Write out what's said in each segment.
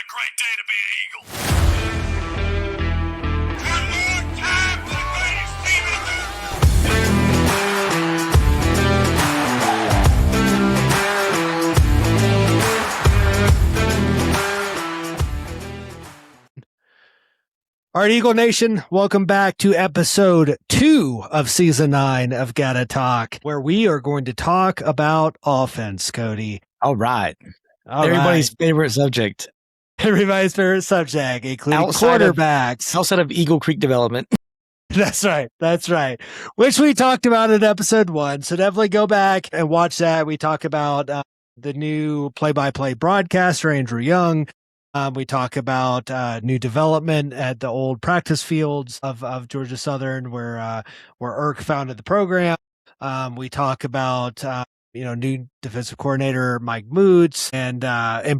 great day to be an Eagle. One more time for the greatest team in America. All right, Eagle Nation, welcome back to episode 2 of season 9 of GATA Talk, where we are going to talk about offense, Cody. All right. Everybody's favorite subject. Everybody's favorite subject, including quarterbacks. Outside of Eagle Creek development. That's right. That's right. Which we talked about in episode 1. So definitely go back and watch that. We talk about the new play-by-play broadcaster, Andrew Young. We talk about new development at the old practice fields of Georgia Southern, where Irk founded the program. We talk about new defensive coordinator Mike Moots, and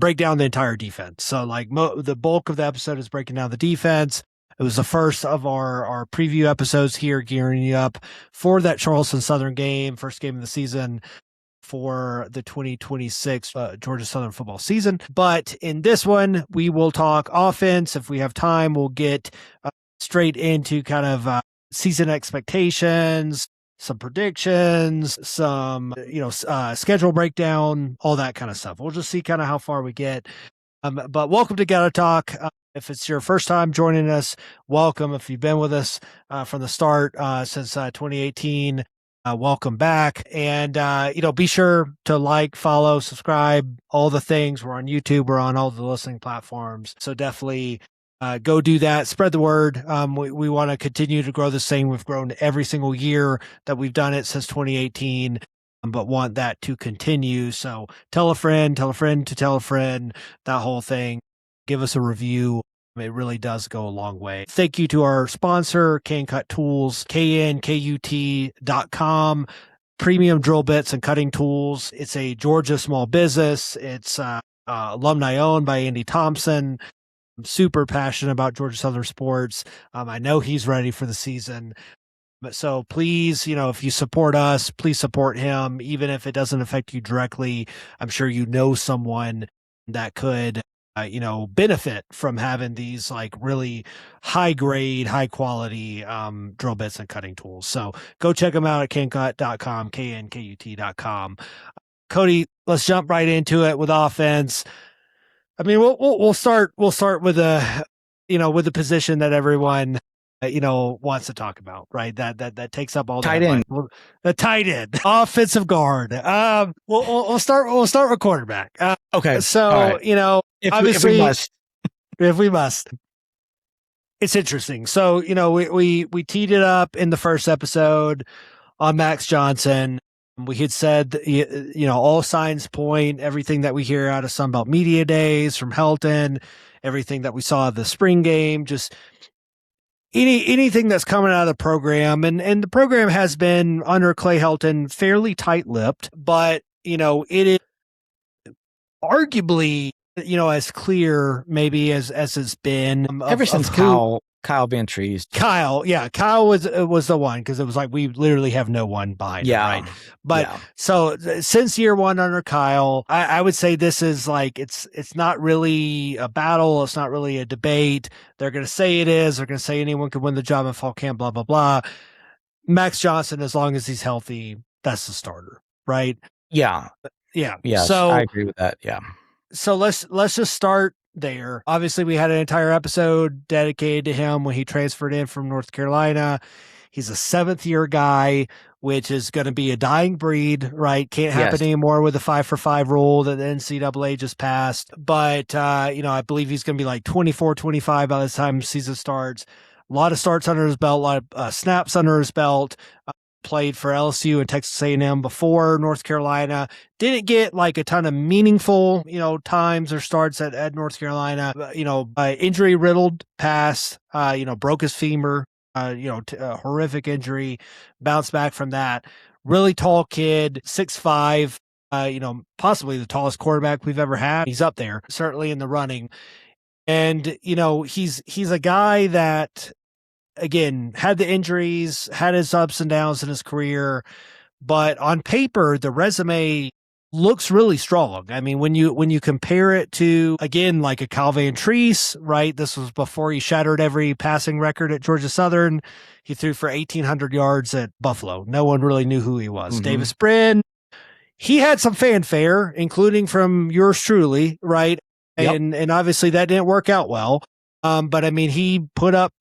break down the entire defense. So like the bulk of the episode is breaking down the defense. It was the first of our preview episodes here, gearing you up for that Charleston Southern game, first game of the season for the 2026 Georgia Southern football season. But in this one, we will talk offense. If we have time, we'll get straight into kind of season expectations, some predictions, some schedule breakdown, all that kind of stuff. We'll just see kind of how far we get. But welcome to GATA Talk. If it's your first time joining us, welcome. If you've been with us from the start since 2018, welcome back. And be sure to like, follow, subscribe, all the things. We're on YouTube. We're on all the listening platforms. So definitely go do that. Spread the word. We want to continue to grow this thing. We've grown every single year that we've done it since 2018, but want that to continue. So tell a friend to tell a friend, that whole thing. Give us a review. It really does go a long way. Thank you to our sponsor, Cut Tools, KNKUT.com. Premium drill bits and cutting tools. It's a Georgia small business. It's alumni owned by Andy Thompson. I'm super passionate about Georgia Southern sports. I know he's ready for the season. But so please, if you support us, please support him, even if it doesn't affect you directly. I'm sure you know someone that could benefit from having these like really high grade, high quality drill bits and cutting tools. So go check them out at KNKUT.com, KNKUT.com. Cody, let's jump right into it with offense. I mean, we'll start with the position that everyone wants to talk about, right? That takes up all tight end. The tight end, offensive guard. We'll start with quarterback. Okay. So, right. Obviously, if we must, it's interesting. So, we teed it up in the first episode on Max Johnson. We had said, all signs point, everything that we hear out of Sunbelt Media Days from Helton, everything that we saw at the spring game, just anything that's coming out of the program. And the program has been under Clay Helton fairly tight-lipped, but, it is arguably as clear maybe as it's been ever since Kyle Ventries. Kyle was the one, because it was like we literally have no one behind him, right? But so since year one under Kyle, I would say this is like it's not really a battle, it's not really a debate. They're going to say it is. They're going to say anyone could win the job in fall camp. Blah blah blah. Max Johnson, as long as he's healthy, that's the starter, right? Yeah. So I agree with that. Yeah. So let's just start there. Obviously, we had an entire episode dedicated to him when he transferred in from North Carolina. He's a 7th-year guy, which is going to be a dying breed, right? Can't happen anymore with the 5-for-5 rule that the NCAA just passed. But, I believe he's going to be like 24, 25 by the time the season starts. A lot of starts under his belt, a lot of snaps under his belt. Played for LSU and Texas A&M before North Carolina. Didn't get like a ton of meaningful, times or starts at North Carolina. Injury riddled past, broke his femur, a horrific injury, bounced back from that. Really tall kid, 6'5", possibly the tallest quarterback we've ever had. He's up there, certainly in the running. And, he's a guy that, again, had the injuries, had his ups and downs in his career, but on paper, the resume looks really strong. I mean, when you compare it to, again, like a Kyle Van Treese, right? This was before he shattered every passing record at Georgia Southern. He threw for 1,800 yards at Buffalo. No one really knew who he was. Mhm. Davis Brin, he had some fanfare, including from yours truly, right? Yep. And obviously that didn't work out well. But I mean, he put up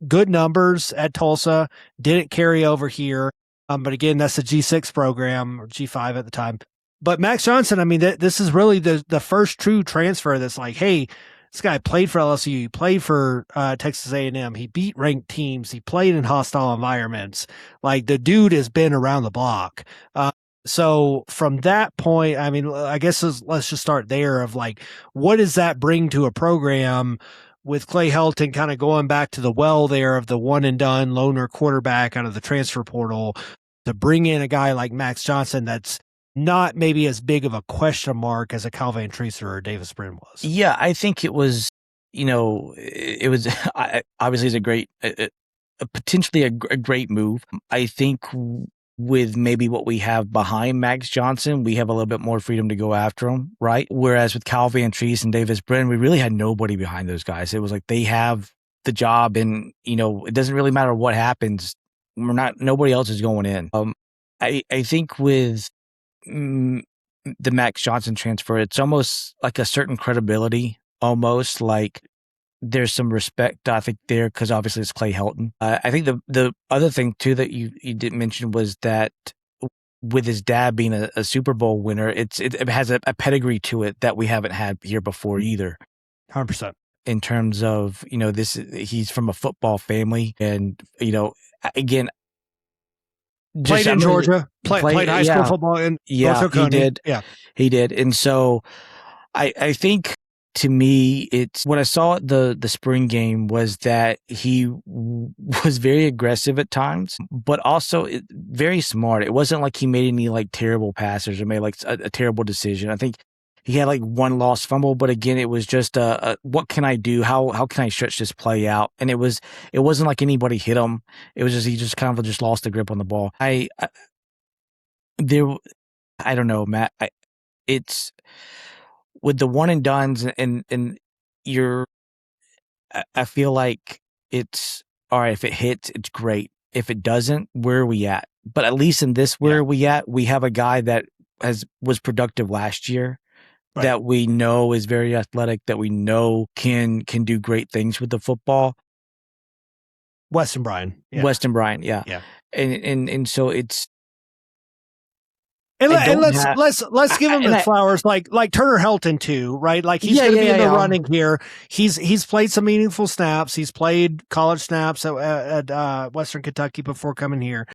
good numbers at Tulsa, didn't carry over here. But again, that's the G6 program, or G5 at the time. But Max Johnson, I mean, this is really the first true transfer that's like, hey, this guy played for LSU, he played for Texas A&M, he beat ranked teams, he played in hostile environments. Like, the dude has been around the block. So from that point, I mean, I guess let's just start there of like, what does that bring to a program with Clay Helton kind of going back to the well there of the one and done loner quarterback out of the transfer portal to bring in a guy like Max Johnson that's not maybe as big of a question mark as a Kyle Van Treese or Davis Brin was? Yeah, I think it was, it was obviously it's a great, potentially a great move. I think with maybe what we have behind Max Johnson, we have a little bit more freedom to go after him, right? Whereas with Kyle Van Treese and Davis Brin, we really had nobody behind those guys. It was like they have the job, and it doesn't really matter what happens. Nobody else is going in. I think with the Max Johnson transfer, it's almost like a certain credibility, almost like there's some respect, I think, there, because obviously it's Clay Helton. I think the other thing too that you didn't mention was that with his dad being a Super Bowl winner, it has a pedigree to it that we haven't had here before either. 100%. In terms of he's from a football family, and again, played in Georgia, played high school football in North Oconee. He did. Yeah, he did, and so I think. To me, it's what I saw at the spring game was that he was very aggressive at times, but also very smart. It wasn't like he made any like terrible passes or made like a terrible decision. I think he had like one lost fumble, but again, it was just what can I do? How can I stretch this play out? And it wasn't like anybody hit him. It was just he just kind of just lost the grip on the ball. I don't know, Matt. It's with the one and dones and I feel like it's all right. If it hits, it's great. If it doesn't, where are we at? But at least in this, where are we at? We have a guy that was productive last year, right, that we know is very athletic, that we know can do great things with the football. Weston Bryan. Yeah. And so it's. And let's give him the flowers, like Turner Helton too, right? Like he's going to be in the running here. He's played some meaningful snaps. He's played college snaps at Western Kentucky before coming here.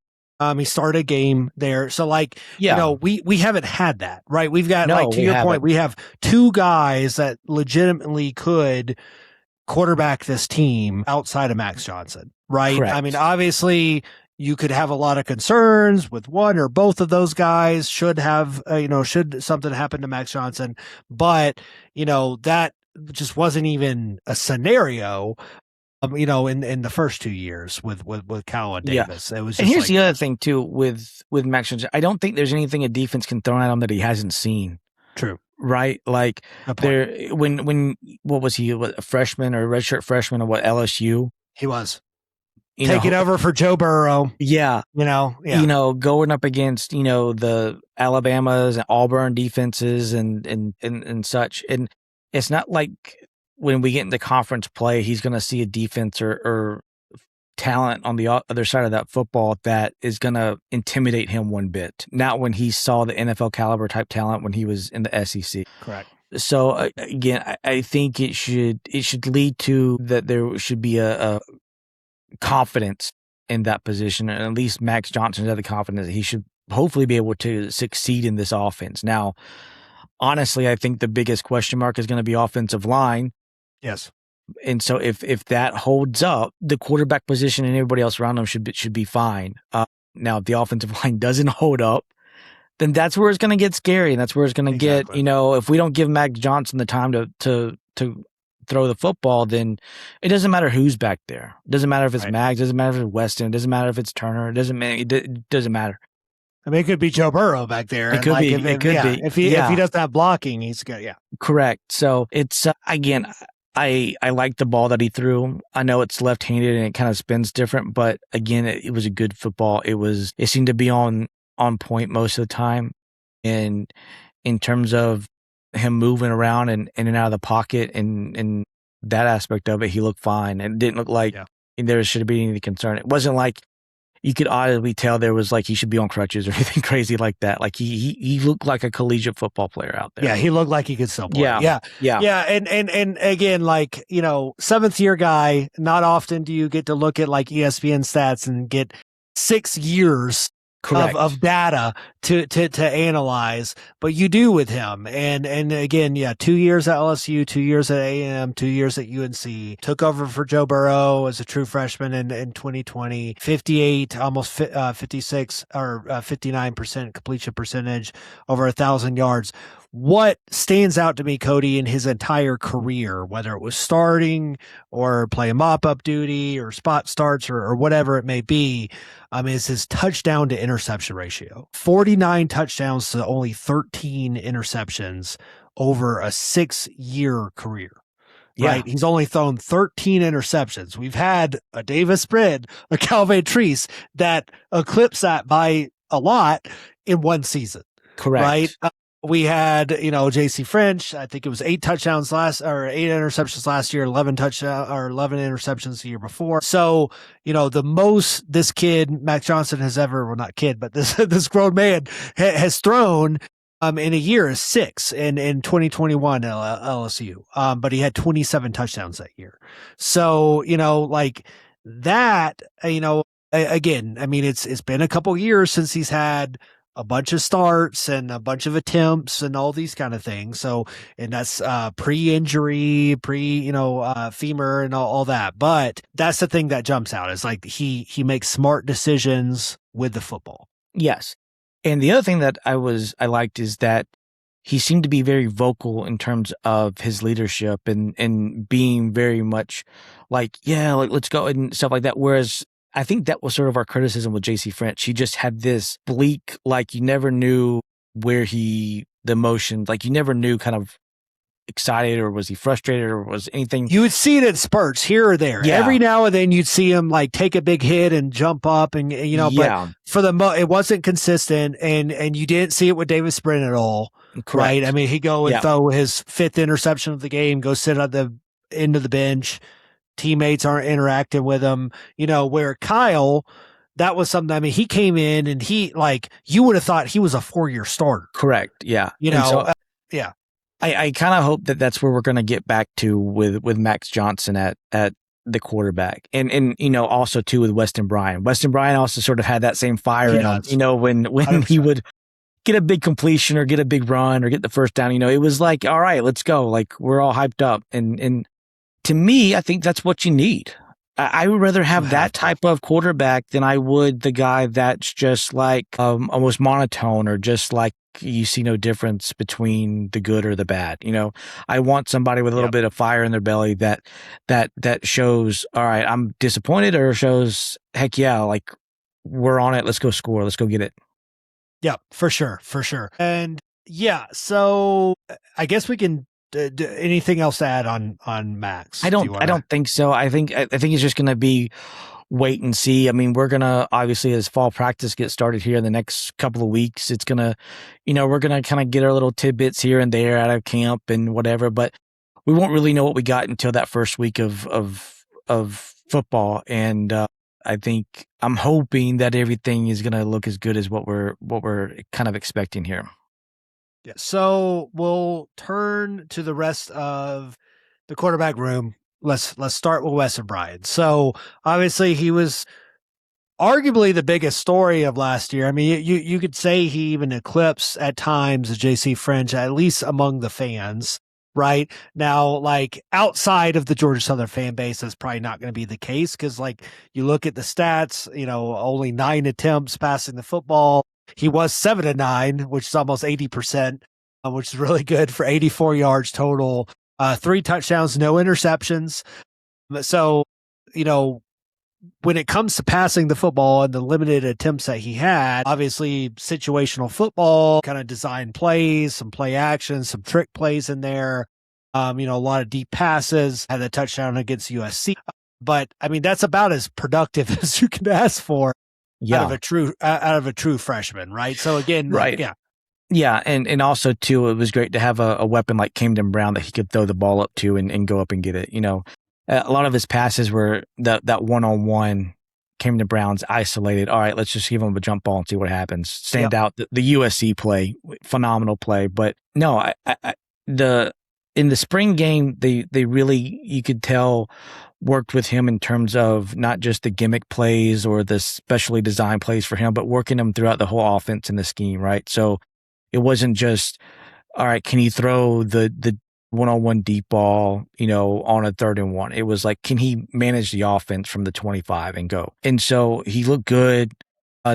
He started a game there, so we haven't had that, right? We've got to your point, we have two guys that legitimately could quarterback this team outside of Max Johnson, right? Correct. I mean, obviously. You could have a lot of concerns with one or both of those guys should something happen to Max Johnson, but that just wasn't even a scenario, in the first 2 years with Cal and Davis. It was just, and here's the other thing too with Max Johnson. I don't think there's anything a defense can throw at him that he hasn't seen. True. Right? Like when what was he, a freshman or a redshirt freshman at LSU? He was. Taking over for Joe Burrow. Yeah. Going up against, the Alabamas and Auburn defenses and such. And it's not like when we get into conference play, he's going to see a defense or talent on the other side of that football that is going to intimidate him one bit. Not when he saw the NFL caliber type talent when he was in the SEC. Correct. So again, I think it should lead to that there should be a confidence in that position, and at least Max Johnson has the confidence that he should hopefully be able to succeed in this offense. Now, honestly, I think the biggest question mark is going to be offensive line. Yes. And so if that holds up, the quarterback position and everybody else around him should be fine. Now, if the offensive line doesn't hold up, then that's where it's going to get scary, and that's where it's going to get, if we don't give Max Johnson the time to throw the football, then it doesn't matter who's back there. It doesn't matter if it's Mags, it doesn't matter if it's Weston, it doesn't matter if it's Turner, it doesn't matter. I mean, it could be Joe Burrow back there. It could be. It could be. If he doesn't have blocking, he's good. Yeah, correct. So it's again, I like the ball that he threw. I know it's left-handed and it kind of spins different, but again, it was a good football. It seemed to be on point most of the time, and in terms of him moving around and in and out of the pocket and that aspect of it, he looked fine and didn't look like there should be any concern. It wasn't like you could audibly tell there was like he should be on crutches or anything crazy like that. Like he looked like a collegiate football player out there. Yeah, he looked like he could still play. Yeah. And again, like, you know, 7th year guy, not often do you get to look at like ESPN stats and get 6 years of data to analyze, but you do with him. And again, 2 years at LSU, 2 years at A&M, 2 years at UNC, took over for Joe Burrow as a true freshman in 2020, 58, almost 56 or 59% completion percentage, over 1,000 yards. What stands out to me, Cody, in his entire career, whether it was starting or playing mop-up duty or spot starts or whatever it may be, is his touchdown to interception ratio. 49 touchdowns to only 13 interceptions over a 6-year career. Right? He's only thrown 13 interceptions. We've had a Davis Brin, a Calvin Treese that eclipsed that by a lot in one season. Correct. Right? We had, JC French. I think it was 8 interceptions last year, 11 interceptions the year before. So, the most this kid, Max Johnson, has ever, well, not kid, but this grown man has thrown in a year is 6 in 2021 at LSU. But he had 27 touchdowns that year. So, like that, again, I mean, it's been a couple years since he's had a bunch of starts and a bunch of attempts and all these kind of things. So, and that's pre-injury, femur and all that. But that's the thing that jumps out is like he makes smart decisions with the football. Yes. And the other thing that I liked is that he seemed to be very vocal in terms of his leadership and being very much like, let's go and stuff like that. Whereas I think that was sort of our criticism with JC French. He just had this bleak, like you never knew where the emotion, like you never knew kind of excited or was he frustrated or was anything. You would see it in spurts here or there. Yeah. Every now and then you'd see him like take a big hit and jump up and, but for it wasn't consistent and you didn't see it with Davis Brin at all. Correct. Right. I mean, he'd go and throw his 5th interception of the game, go sit at the end of the bench. Teammates aren't interacting with him, where Kyle, that was something, I mean, he came in and he you would have thought he was a 4-year starter. Correct. Yeah. I kind of hope that that's where we're going to get back to with Max Johnson at the quarterback and also too with Weston Bryan. Weston Bryan also sort of had that same fire in him, when 100%. He would get a big completion or get a big run or get the first down, it was like, all right, let's go. Like we're all hyped up and to me, I think that's what you need. I would rather have that type of quarterback than I would the guy that's just like almost monotone or just like you see no difference between the good or the bad. I want somebody with a little bit of fire in their belly that shows, all right, I'm disappointed, or shows, heck yeah, like we're on it. Let's go score. Let's go get it. Yeah, for sure. And so I guess we can. Anything else to add on Max? I don't think so. I think it's just going to be wait and see. I mean, we're going to obviously, as fall practice gets started here in the next couple of weeks, it's going to, we're going to kind of get our little tidbits here and there out of camp and whatever, but we won't really know what we got until that first week of football. And I'm hoping that everything is going to look as good as what we're kind of expecting here. Yeah, so we'll turn to the rest of the quarterback room. Let's start with Weston Bryan. So obviously he was arguably the biggest story of last year. I mean, you could say he even eclipsed at times JC French, at least among the fans. Right now, like outside of the Georgia Southern fan base, that's probably not going to be the case because, like, you look at the stats. Only 9 attempts passing the football. He was 7-9, which is almost 80%, which is really good for 84 yards total. 3 touchdowns, no interceptions. So, when it comes to passing the football and the limited attempts that he had, obviously situational football, kind of design plays, some play action, some trick plays in there. A lot of deep passes, had a touchdown against USC. But I mean, that's about as productive as you can ask for out of a true freshman, right? So again, right. Yeah, and also too, it was great to have a weapon like Camden Brown that he could throw the ball up to and go up and get it. A lot of his passes were that one-on-one. Camden Brown's isolated. All right, let's just give him a jump ball and see what happens. Stand out the USC play, phenomenal play. But no, in the spring game, they really, you could tell, worked with him in terms of not just the gimmick plays or the specially designed plays for him, but working him throughout the whole offense and the scheme, right? So it wasn't just, all right, can he throw the one-on-one deep ball, on a 3rd and 1? It was like, can he manage the offense from the 25 and go? And so he looked good.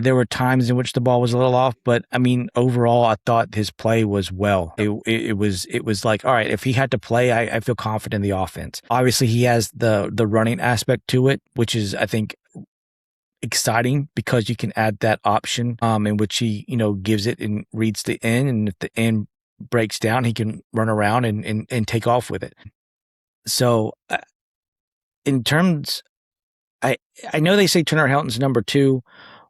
There were times in which the ball was a little off, but I mean, overall, I thought his play was well. It was like, all right, if he had to play, I feel confident in the offense. Obviously, he has the running aspect to it, which is, I think, exciting because you can add that option in which he, gives it and reads the end, and if the end breaks down, he can run around and take off with it. So, in terms, I know they say Turner Helton's number 2.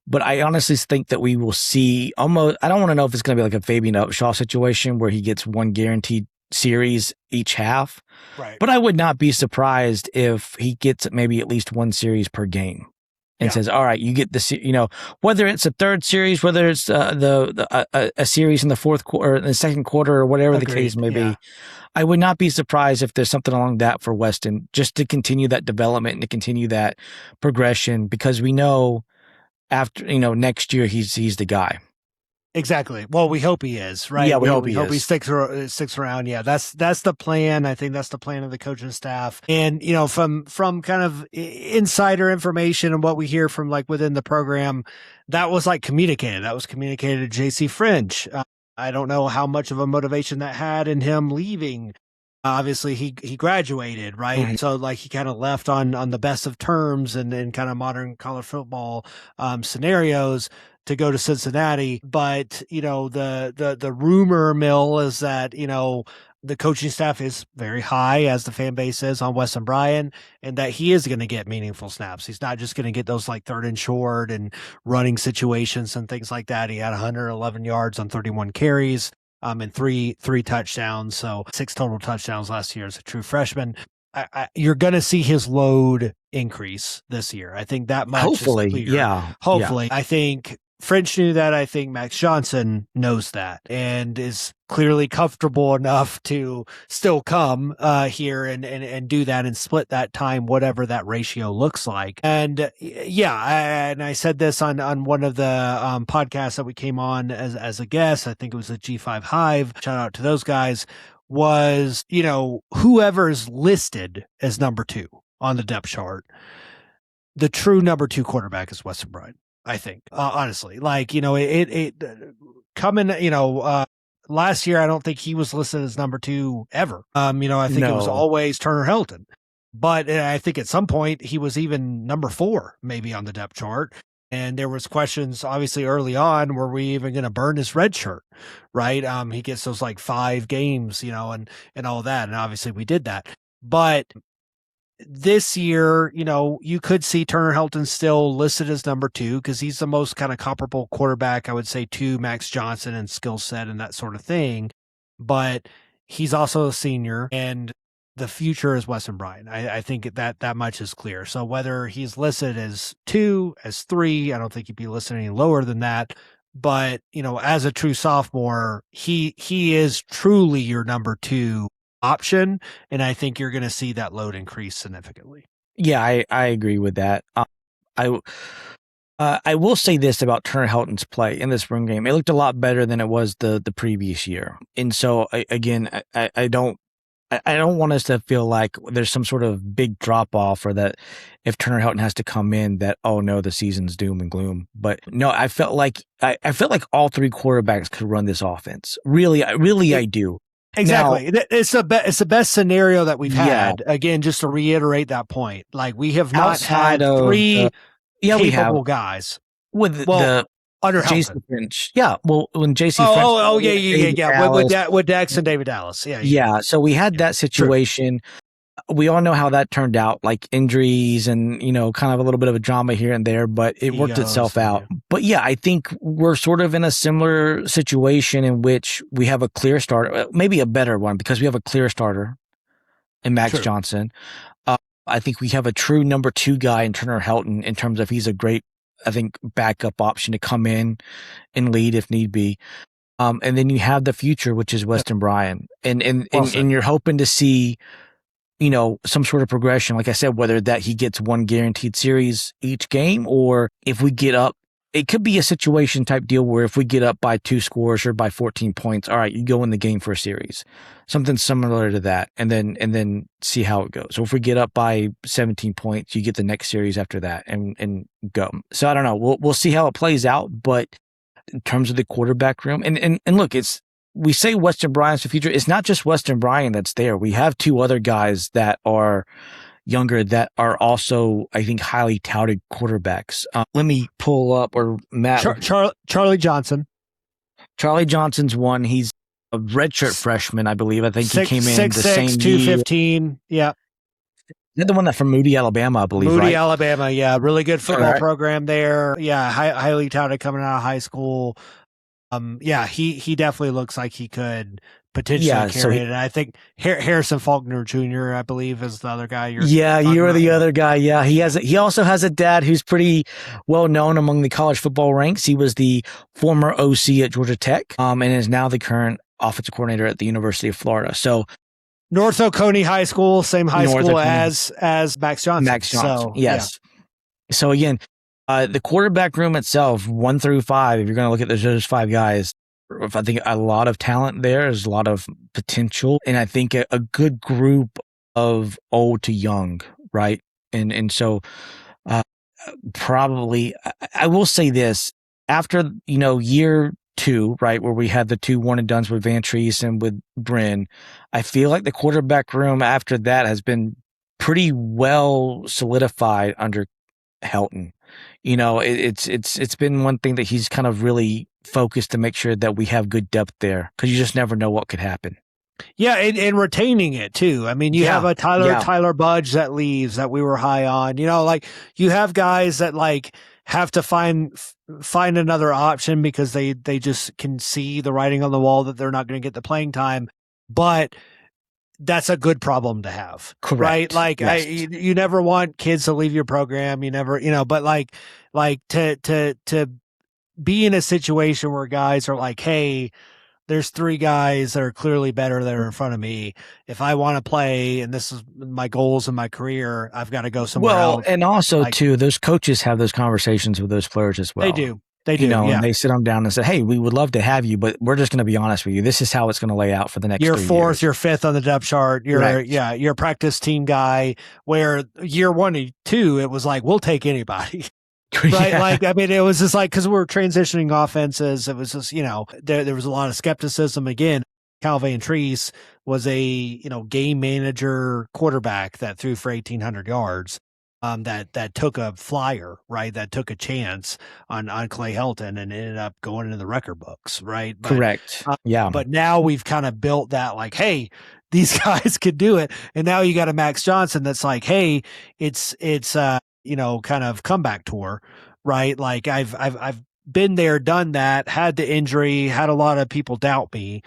But I honestly think that we will see almost, I don't want to know if it's going to be like a Fabian Upshaw situation where he gets one guaranteed series each half. Right. But I would not be surprised if he gets maybe at least one series per game and says, all right, you get the, whether it's a 3rd series, whether it's a series in the 4th quarter or the 2nd quarter or whatever the case may be. I would not be surprised if there's something along that for Weston, just to continue that development and to continue that progression, because we know after, next year, he's the guy. Exactly. Well, we hope he is, right? Yeah, we hope he sticks around. Yeah, that's the plan. I think that's the plan of the coaching staff. And, from kind of insider information and what we hear from like within the program, that was like communicated. That was communicated to JC French. I don't know how much of a motivation that had in him leaving. Obviously he graduated, right? Mm-hmm. So like he kind of left on the best of terms and kind of modern college football scenarios to go to Cincinnati. But, the rumor mill is that, the coaching staff is very high, as the fan base is, on Weston Bryan, and that he is going to get meaningful snaps. He's not just going to get those like 3rd and short and running situations and things like that. He had 111 yards on 31 carries. And three touchdowns, so 6 total touchdowns last year as a true freshman. You're going to see his load increase this year. I think that much. Hopefully, is clear. Yeah. Hopefully, yeah. I think French knew that. I think Max Johnson knows that and is clearly comfortable enough to still come here and do that and split that time, whatever that ratio looks like. And I said this on one of the podcasts that we came on as a guest. I think it was a G5 Hive. Shout out to those guys. Was, whoever's listed as number 2 on the depth chart, the true number 2 quarterback is Weston Bryan. I think, honestly, like, it coming, last year, I don't think he was listed as number 2 ever. I think it was always Turner Helton, but I think at some point he was even number 4, maybe on the depth chart. And there was questions obviously early on, were we even going to burn his red shirt? Right. He gets those like 5 games, and all that. And obviously we did that, but this year, you could see Turner Helton still listed as number 2 because he's the most kind of comparable quarterback, I would say, to Max Johnson and skill set and that sort of thing. But he's also a senior, and the future is Weston Bryan. I think that much is clear. So whether he's listed as 2, as 3, I don't think he'd be listed any lower than that. But, as a true sophomore, he is truly your number 2 option, and I think you're going to see that load increase significantly. Yeah, I agree with that. I will say this about Turner Helton's play in the spring game. It looked a lot better than it was the previous year. And so, I don't want us to feel like there's some sort of big drop-off, or that if Turner Helton has to come in that, oh no, the season's doom and gloom. But no, I felt like all 3 quarterbacks could run this offense. Really, I do. Exactly. It's the best scenario that we've Yeah. had. Again, just to reiterate that point, like we have not Outside had of three we have capable guys. with Well, the under Jason Helton. French. Yeah. Well, when JC French. Oh, yeah. Dallas, With Dex and David Dallas. Yeah. yeah. So we had that situation. We all know how that turned out, like injuries and, kind of a little bit of a drama here and there, but it worked itself out. But yeah, I think we're sort of in a similar situation in which we have a clear starter, maybe a better one, because we have a clear starter in Max Johnson. I think we have a true number 2 guy in Turner Helton in terms of he's a great, I think, backup option to come in and lead if need be. And then you have the future, which is Weston Bryan. And you're hoping to see, some sort of progression. Like I said, whether that he gets one guaranteed series each game, or if we get up, it could be a situation type deal where if we get up by 2 scores or by 14 points, all right, you go in the game for a series, something similar to that. And then see how it goes. So if we get up by 17 points, you get the next series after that and go. So I don't know. We'll see how it plays out. But in terms of the quarterback room and look, we say Weston Bryan's the future. It's not just Weston Bryan that's there. We have 2 other guys that are younger that are also, I think, highly touted quarterbacks. Let me pull up, or Matt. Charlie Johnson. Charlie Johnson's one. He's a redshirt freshman, I believe. I think he came in the same 215. Yeah. They're the one that from Moody, Alabama, I believe. Moody, right? Alabama. Yeah. Really good football program there. Yeah. Highly touted coming out of high school. He definitely looks like he could potentially carry it. And I think Harrison Faulkner Jr., I believe, is the other guy. You're the other guy. Yeah, he also has a dad who's pretty well known among the college football ranks. He was the former OC at Georgia Tech, and is now the current offensive coordinator at the University of Florida. So North Oconee High School, same high school as Max Johnson. Max Johnson. So, yes. Yeah. So again, the quarterback room itself, 1 through 5, if you're going to look at those 5 guys, I think a lot of talent there. There's a lot of potential. And I think a good group of old to young, right? And so probably, I will say this, after, year 2, right, where we had the 2 one and dones with Van Treese and with Bryn, I feel like the quarterback room after that has been pretty well solidified under Helton. It's been one thing that he's kind of really focused to make sure that we have good depth there, because you just never know what could happen. Yeah, and retaining it too. I mean, you have a Tyler Budge that leaves that we were high on. Like you have guys that like have to find another option because they just can see the writing on the wall that they're not going to get the playing time. But that's a good problem to have. Correct. Right? Like yes. You never want kids to leave your program. You never, but like to be in a situation where guys are like, hey, there's 3 guys that are clearly better that are in front of me. If I want to play and this is my goals in my career, I've got to go somewhere else. And also too, those coaches have those conversations with those players as well. They do. And they sit them down and say, hey, we would love to have you, but we're just going to be honest with you. This is how it's going to lay out for the next 3 years. You're 5th on the depth chart. You're a practice team guy, where year 1 and 2, it was like, we'll take anybody. Right. Yeah. Like, I mean, it was just like, cause we're transitioning offenses. It was just, there was a lot of skepticism. Again, Cal Van Treese was a, game manager quarterback that threw for 1,800 yards. That took a flyer, right? That took a chance on Clay Helton and ended up going into the record books, right? But, correct. Yeah. But now we've kind of built that, like, hey, these guys could do it. And now you got a Max Johnson that's like, hey, it's kind of comeback tour, right? Like I've been there, done that, had the injury, had a lot of people doubt me.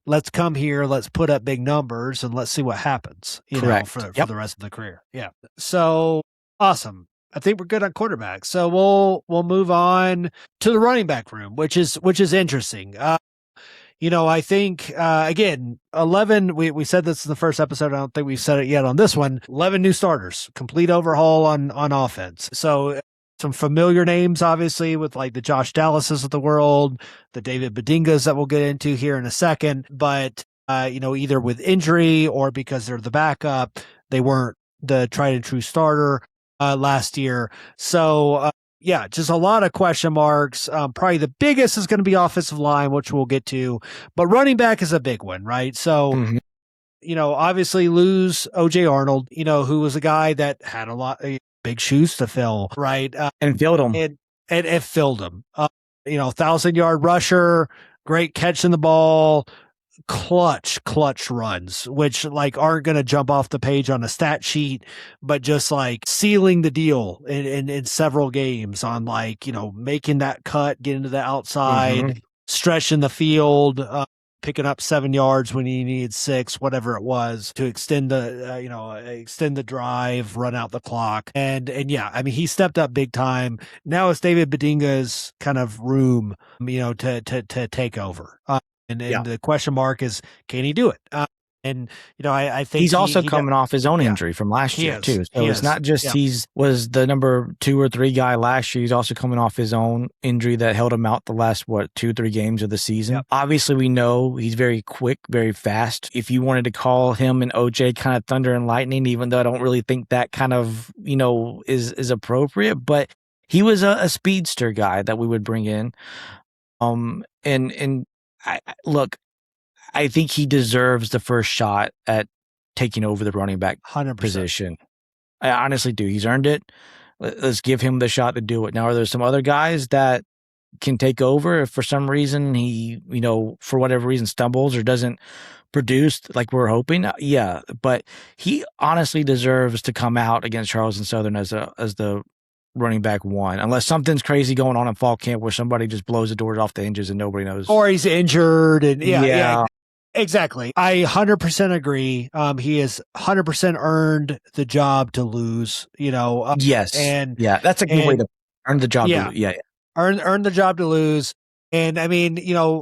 Let's come here, let's put up big numbers and let's see what happens, for the rest of the career. Yeah. So awesome. I think we're good on quarterback. So we'll move on to the running back room, which is interesting. I think, again, 11, we said this in the first episode. I don't think we've said it yet on this one. 11 new starters, complete overhaul on offense. So some familiar names, obviously, with like the Josh Dallases of the world, the David Bedingas that we'll get into here in a second. But, either with injury or because they're the backup, they weren't the tried and true starter last year. So yeah, just a lot of question marks. Probably the biggest is going to be offensive line, which we'll get to, but running back is a big one, right? So, obviously lose OJ Arnold, who was a guy that had a lot of big shoes to fill, right? And filled them. And filled them. 1,000-yard rusher, great catching the ball, clutch runs, which aren't going to jump off the page on a stat sheet, but just sealing the deal in several games on making that cut, getting to the outside, stretching the field, picking up 7 yards when he needed 6, whatever it was, to extend the drive, run out the clock. And yeah, I mean, he stepped up big time. Now it's David Bedinga's kind of room, to take over. And the question mark is, can he do it? I think he's also coming off his own injury from last year too. So it's not just he was the number 2 or 3 guy last year. He's also coming off his own injury that held him out the last 2-3 games of the season. Yep. Obviously, we know he's very quick, very fast. If you wanted to call him and OJ kind of thunder and lightning, even though I don't really think that kind of is appropriate, but he was a speedster guy that we would bring in. Look, I think he deserves the first shot at taking over the running back 100%. position. I honestly do. He's earned it. Let's give him the shot to do it. Now, are there some other guys that can take over if for some reason he, for whatever reason stumbles or doesn't produce like we're hoping? Yeah, but he honestly deserves to come out against Charleston Southern as the running back 1, unless something's crazy going on in fall camp where somebody just blows the doors off the hinges and nobody knows. Or he's injured. And yeah. Exactly. I 100% agree. He has 100% earned the job to lose, yes. And that's a good way to earn the job. To lose. Yeah. Earn the job to lose. And I mean,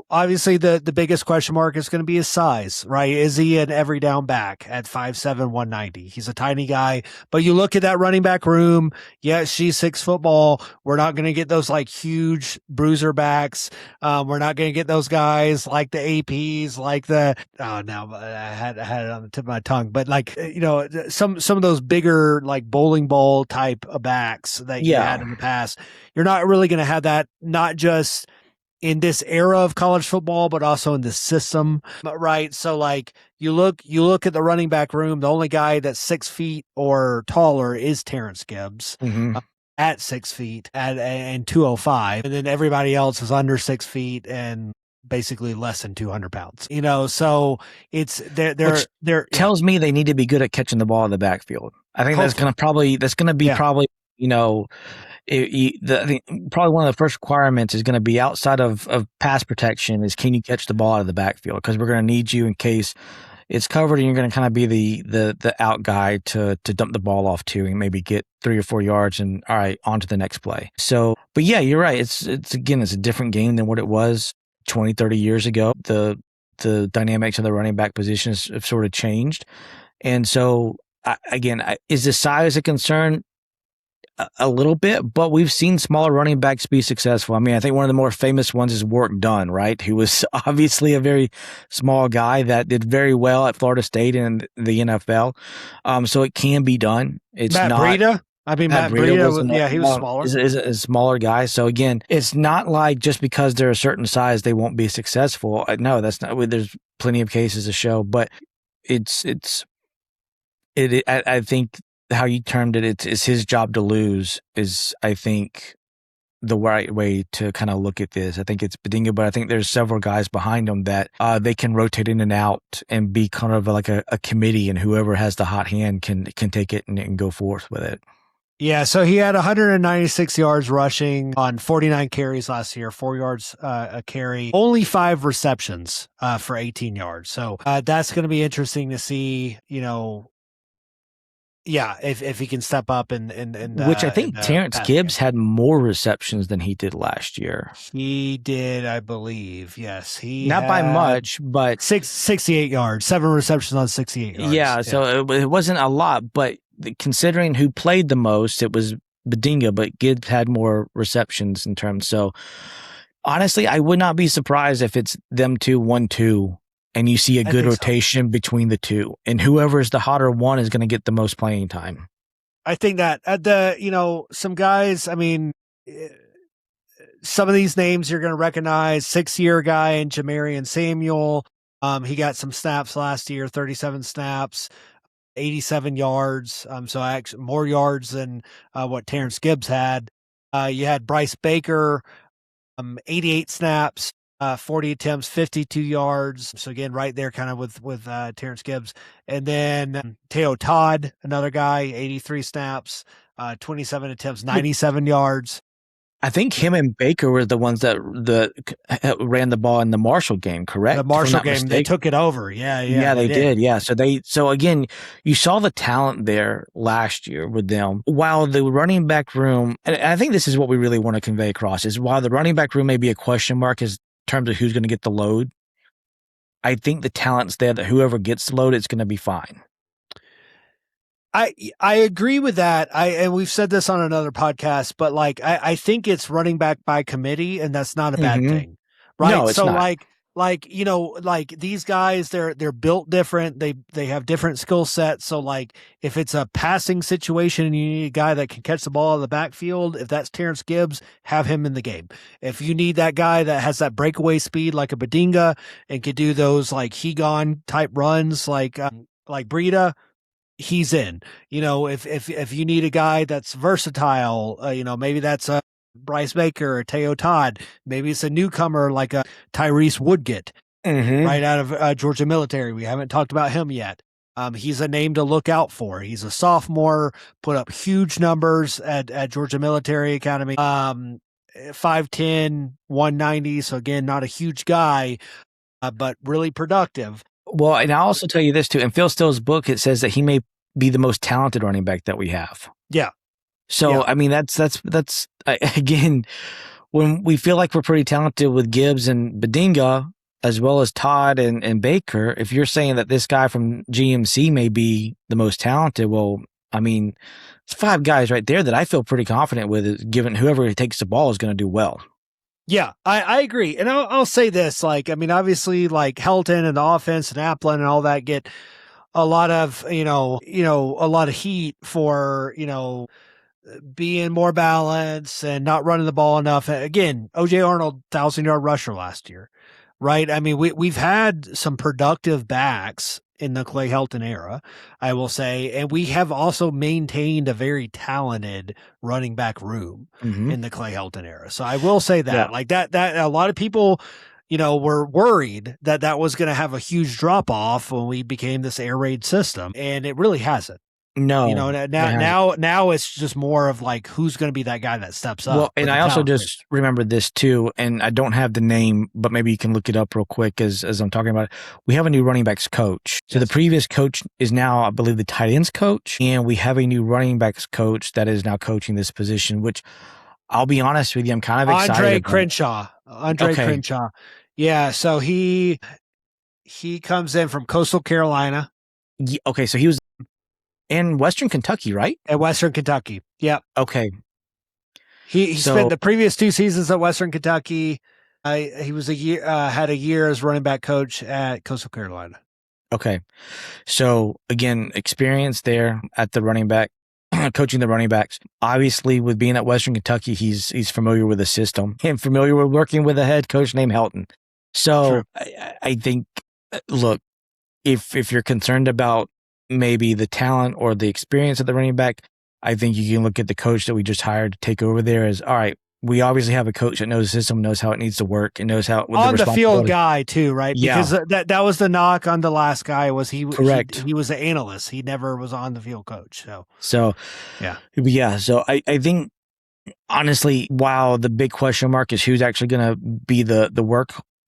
obviously the biggest question mark is going to be his size, right? Is he an every down back at 5'7", 190? He's a tiny guy, but you look at that running back room. Yes, she's 6 football. We're not going to get those huge bruiser backs. We're not going to get those guys like the APs, I had it on the tip of my tongue, but some of those bigger bowling ball type of backs that you had in the past. You're not really going to have that, not just in this era of college football, but also in the system, right? So you look at the running back room, the only guy that's 6 feet or taller is Terrence Gibbs at 6 feet and 205. And then everybody else is under 6 feet and basically less than 200 pounds, so it's they're tells me they need to be good at catching the ball in the backfield. I think that's going to be probably, I think probably one of the first requirements is going to be outside of pass protection is, can you catch the ball out of the backfield? Because we're going to need you in case it's covered and you're going to kind of be the out guy to dump the ball off to and maybe get 3 or 4 yards and all right, on to the next play. So, but yeah, you're right. It's a different game than what it was 20, 30 years ago. The dynamics of the running back positions have sort of changed. And so is the size a concern? A little bit, but we've seen smaller running backs be successful. I mean, I think one of the more famous ones is Warwick Dunn, right? Who was obviously a very small guy that did very well at Florida State and the NFL. So it can be done. It's Matt Breida. I mean, Matt Breida, he was smaller. Is a smaller guy. So again, it's not like just because they're a certain size, they won't be successful. No, that's not. There's plenty of cases to show, but I think how you termed it's his job to lose is, I think, the right way to kind of look at this. I think it's Bedinga, but I think there's several guys behind him that they can rotate in and out and be kind of like a committee, and whoever has the hot hand can take it and go forth with it. Yeah, so he had 196 yards rushing on 49 carries last year, 4 yards a carry, only 5 receptions for 18 yards. So that's going to be interesting to see, if he can step up and which I think Terrence Gibbs had more receptions than he did last year. He did, I believe. Yes, he not by much, but 68 yards, 7 receptions on 68 yards. Yeah, so it wasn't a lot, but considering who played the most, it was Bedinga, but Gibbs had more receptions in terms. So honestly, I would not be surprised if it's them 2, 1-2. And you see a good rotation between the two, and whoever's the hotter one is going to get the most playing time. I think that some guys, I mean, some of these names you're going to recognize. 6-year guy in Jamarian Samuel. He got some snaps last year, 37 snaps, 87 yards. So actually more yards than what Terrence Gibbs had. You had Bryce Baker, 88 snaps, 40 attempts, 52 yards. So again, right there kind of with Terrence Gibbs. And then Teo Todd, another guy, 83 snaps, 27 attempts, 97 yards. I think him and Baker were the ones that ran the ball in the Marshall game, correct? The Marshall game, they took it over. Yeah, they did. Yeah. So again, you saw the talent there last year with them. While the running back room, and I think this is what we really want to convey across, is while the running back room may be a question mark in terms of who's going to get the load, I think the talent's there that whoever gets the load, it's going to be fine. I agree with that. And we've said this on another podcast, but like I think it's running back by committee, and that's not a bad thing, right? No, it's so not. like these guys, they're built different. They have different skill sets. So like if it's a passing situation and you need a guy that can catch the ball in the backfield, if that's Terrence Gibbs, have him in the game. If you need that guy that has that breakaway speed like a Badinga and could do those like Hegon type runs like Breida, he's in. If you need a guy that's versatile, maybe that's a Bryce Baker or Teo Todd. Maybe it's a newcomer like a Tyrese Woodgett, right out of Georgia Military. We haven't talked about him yet. He's a name to look out for. He's a sophomore, put up huge numbers at Georgia Military Academy. 5'10", 190. So again, not a huge guy, but really productive. Well, and I'll also tell you this too. In Phil Still's book, it says that he may be the most talented running back that we have. Yeah. So, Yeah. I mean, that's again, when we feel like we're pretty talented with Gibbs and Badinga, as well as Todd and Baker, if you're saying that this guy from GMC may be the most talented, well, I mean, it's 5 guys right there that I feel pretty confident with, given whoever takes the ball is going to do well. Yeah, I agree. And I'll say this, like, I mean, obviously like Helton and the offense and Aplin and all that get a lot of, a lot of heat for, being more balanced and not running the ball enough. Again, OJ Arnold, 1,000-yard rusher last year, right? I mean, we've had some productive backs in the Clay Helton era, I will say, and we have also maintained a very talented running back room in the Clay Helton era. So I will say that, like that a lot of people, were worried that was going to have a huge drop off when we became this air raid system, and it really hasn't. No, now it's just more of like who's going to be that guy that steps up. Well, and I also just remembered this too, and I don't have the name, but maybe you can look it up real quick as I'm talking about it. We have a new running backs coach. So the previous coach is now, I believe, the tight ends coach, and we have a new running backs coach that is now coaching this position, which I'll be honest with you, I'm kind of excited. Andre Crenshaw. Yeah, so he comes in from Coastal Carolina. Yeah, okay, so he was in Western Kentucky, right? At Western Kentucky. Yep. Okay. He spent the previous 2 seasons at Western Kentucky. He was had a year as running back coach at Coastal Carolina. Okay. So again, experience there at the running back, coaching the running backs. Obviously, with being at Western Kentucky, he's familiar with the system and familiar with working with a head coach named Helton. So I think, look, if you're concerned about maybe the talent or the experience of the running back, I think you can look at the coach that we just hired to take over there as, all right, we obviously have a coach that knows the system, knows how it needs to work, and knows how on the field guy too, right? Yeah. Because that was the knock on the last guy was correct. He was an analyst. He never was on the field coach. So yeah. So I think honestly, while the big question mark is who's actually going to be the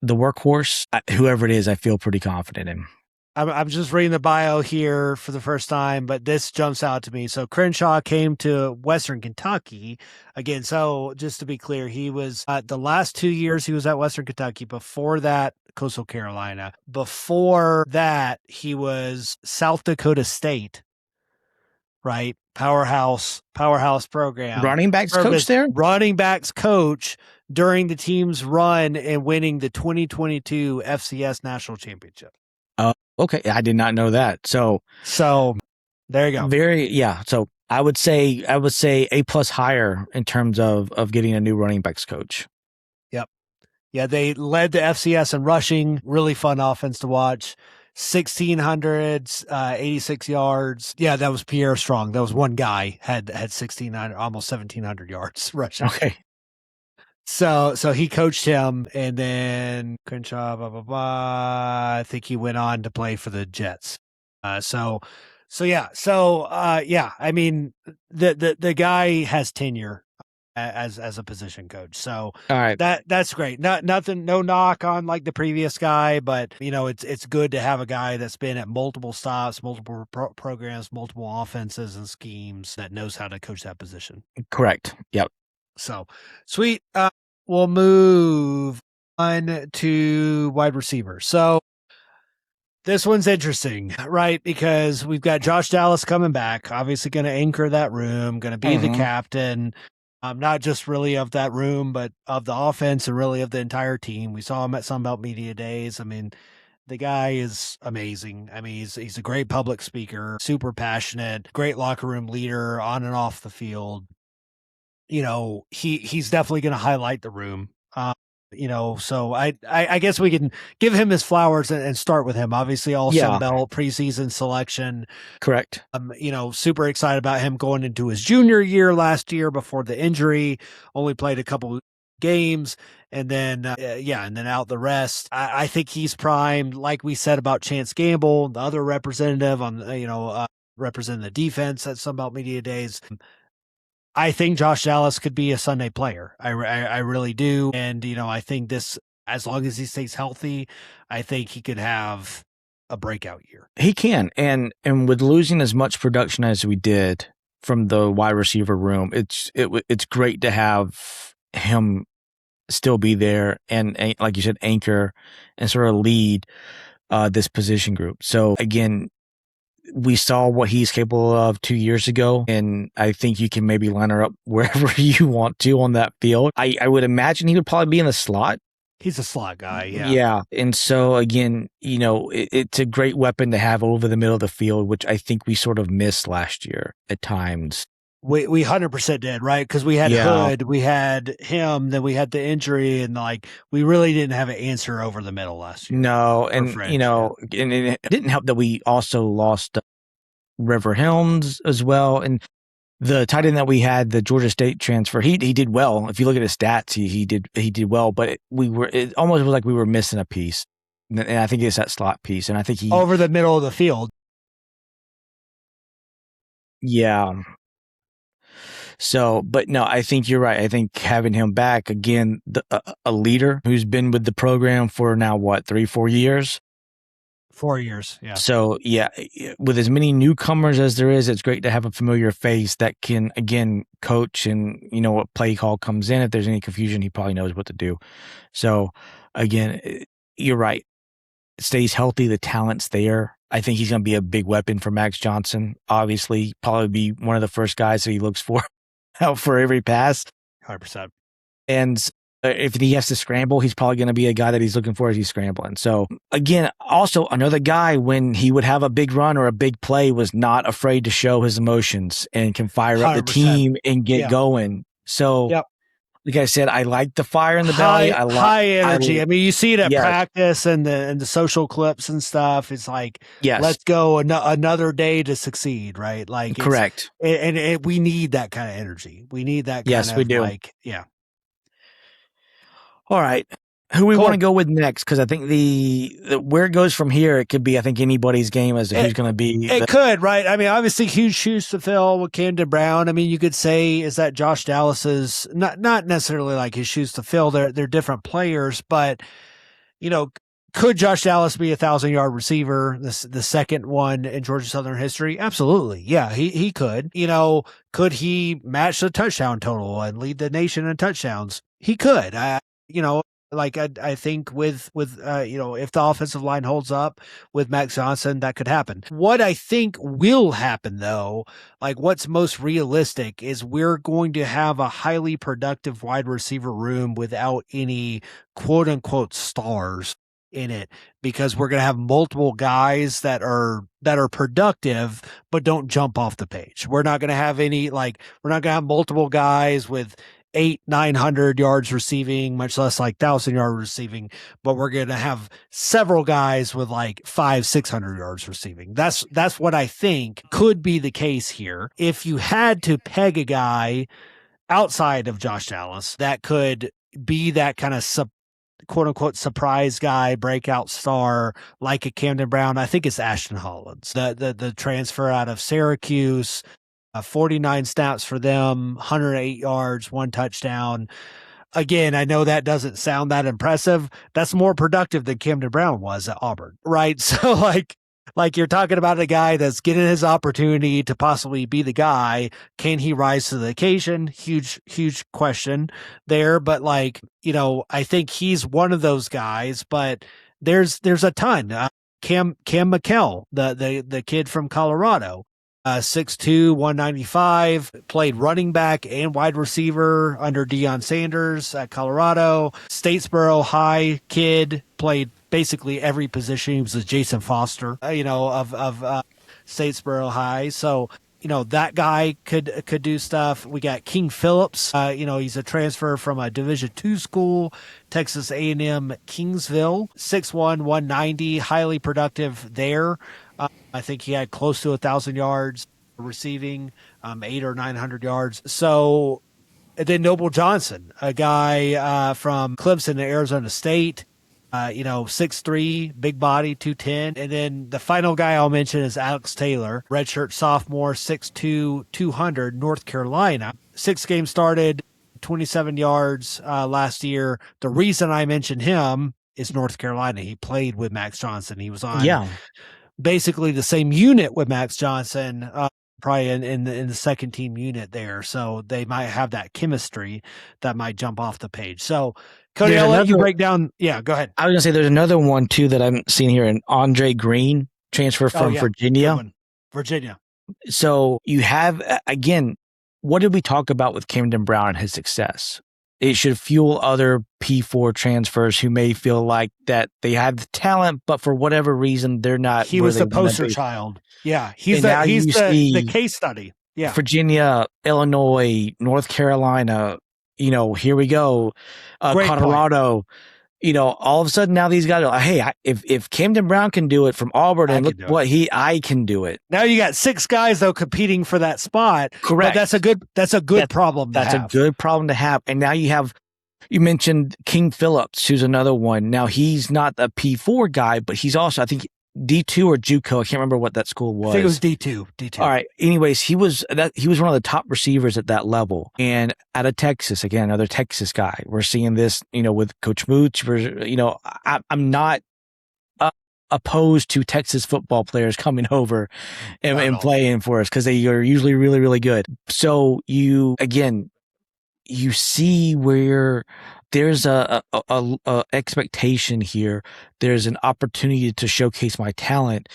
workhorse, whoever it is, I feel pretty confident in. I'm just reading the bio here for the first time, but this jumps out to me. So Crenshaw came to Western Kentucky again. So just to be clear, he was the last 2 years he was at Western Kentucky. Before that, Coastal Carolina. Before that, he was South Dakota State, right? Powerhouse program. Running backs coach there? Running backs coach during the team's run and winning the 2022 FCS National Championship. Okay, I did not know that. So there you go. So I would say A+ higher in terms of getting a new running backs coach. Yeah, they led the FCS in rushing. Really fun offense to watch. 1,600, 86 yards. Yeah, that was Pierre Strong. That was one guy had 1,600, almost 1,700 yards rushing. Okay. So he coached him, and then Crenshaw, blah blah blah. I think he went on to play for the Jets. Yeah. I mean, the guy has tenure as a position coach. So All right. that's great. Nothing, no knock on like the previous guy, but it's good to have a guy that's been at multiple stops, multiple programs, multiple offenses and schemes that knows how to coach that position. Correct. Yep. So sweet. We'll move on to wide receiver. So this one's interesting, right? Because we've got Josh Dallas coming back, obviously going to anchor that room, going to be the captain, not just really of that room, but of the offense and really of the entire team. We saw him at Sunbelt Media Days. I mean, the guy is amazing. I mean, he's a great public speaker, super passionate, great locker room leader on and off the field. He's definitely going to highlight the room. So I guess we can give him his flowers and start with him. Obviously, all Sunbelt preseason selection. Correct. Super excited about him going into his junior year last year before the injury. Only played a couple games, and then and then out the rest. I think he's primed, like we said about Chance Gamble, the other representative on representing the defense at Sunbelt Media Days. I think Josh Dallas could be a Sunday player. I really do. And, I think this, as long as he stays healthy, I think he could have a breakout year. He can. And with losing as much production as we did from the wide receiver room, it's great to have him still be there and like you said, anchor and sort of lead this position group. So again, we saw what he's capable of 2 years ago, and I think you can maybe line her up wherever you want to on that field. I would imagine he would probably be in the slot. He's a slot guy, yeah. Yeah, and so again, it's a great weapon to have over the middle of the field, which I think we sort of missed last year at times. We 100% did, right? Because we had Hood, we had him, then we had the injury, and we really didn't have an answer over the middle last year. No, and and it didn't help that we also lost River Helms as well, and the tight end that we had, the Georgia State transfer, he did well. If you look at his stats, he did well, but it almost was like we were missing a piece, and I think it's that slot piece, and I think he over the middle of the field. Yeah. So, but no, I think you're right. I think having him back again, a leader who's been with the program for now, 3-4 years? 4 years, yeah. So, yeah, with as many newcomers as there is, it's great to have a familiar face that can, again, coach and, what play call comes in. If there's any confusion, he probably knows what to do. So, again, you're right. It stays healthy. The talent's there. I think he's going to be a big weapon for Max Johnson. Obviously, probably be one of the first guys that he looks for out for every pass. 100%. And if he has to scramble, he's probably going to be a guy that he's looking for as he's scrambling. So again, also another guy, when he would have a big run or a big play, was not afraid to show his emotions and can fire up the team and get going. So like I said, I like the fire in the belly. I like high energy. I mean, you see it at practice and the social clips and stuff. It's like, let's go another day to succeed, right? Like, correct. And we need that kind of energy. We need that kind of, we do. All right. Who we want to go with next? Because I think the where it goes from here, it could be, I think, anybody's game as to who's going to be. It could, right? I mean, obviously, huge shoes to fill with Camden Brown. I mean, you could say, is that Josh Dallas's, not necessarily like his shoes to fill. They're different players, but, could Josh Dallas be 1,000-yard receiver, the second one in Georgia Southern history? Absolutely. Yeah, he could. Could he match the touchdown total and lead the nation in touchdowns? He could. I think with if the offensive line holds up with Max Johnson, that could happen. What I think will happen, though, like what's most realistic, is we're going to have a highly productive wide receiver room without any quote unquote stars in it because we're going to have multiple guys that are productive but don't jump off the page. We're not going to have we're not going to have multiple guys with 800-900 yards receiving, much less 1,000-yard receiving, but we're going to have several guys with 500-600 yards receiving. That's what I think could be the case here. If you had to peg a guy outside of Josh Dallas that could be that kind of quote unquote surprise guy, breakout star like a Camden Brown, I think it's Ashton Hollins, the transfer out of Syracuse. 49 snaps for them, 108 yards, 1 touchdown. Again, I know that doesn't sound that impressive. That's more productive than Camden Brown was at Auburn, right? So like you're talking about a guy that's getting his opportunity to possibly be the guy. Can he rise to the occasion? Huge question there. But I think he's one of those guys, but there's a ton. Cam McKell, the kid from Colorado, 6'2", 195, played running back and wide receiver under Deion Sanders at Colorado. Statesboro High kid, played basically every position. He was a Jason Foster, of Statesboro High. So, that guy could do stuff. We got King Phillips. He's a transfer from a Division II school, Texas A&M Kingsville, 6'1", 190, highly productive there. I think he had close to 1,000 yards receiving, 800 or 900 yards. So, and then Noble Johnson, a guy from Clemson and Arizona State, 6'3", big body, 210. And then the final guy I'll mention is Alex Taylor, redshirt sophomore, 6'2", 200, North Carolina. 6 games started, 27 yards last year. The reason I mentioned him is North Carolina. He played with Max Johnson. He was on basically the same unit with Max Johnson, probably in the second team unit there. So they might have that chemistry that might jump off the page. So Cody, I'll let you break down. Yeah, go ahead. I was going to say there's another one too that I'm seeing here, an Andre Green transfer from Virginia. Virginia. So you have, again, what did we talk about with Camden Brown and his success? It should fuel other P4 transfers who may feel like that they have the talent, but for whatever reason, they're not. He was the poster child. Yeah. He's the case study. Yeah. Virginia, Illinois, North Carolina, here we go. Colorado, all of a sudden now these guys are like, hey, if Camden Brown can do it from Auburn, and look what I can do it. Now you got 6 guys though competing for that spot. Correct. But that's a good problem to have. That's a good problem to have. And now you mentioned King Phillips, who's another one. Now he's not a P4 guy, but he's also, I think, D2 or JUCO. I can't remember what that school was. I think it was D2. All right. Anyways, he was one of the top receivers at that level. And out of Texas, again, another Texas guy. We're seeing this, with Coach Mooch. I'm not opposed to Texas football players coming over and playing for us because they are usually really, really good. So you see where there's a expectation here. There's an opportunity to showcase my talent.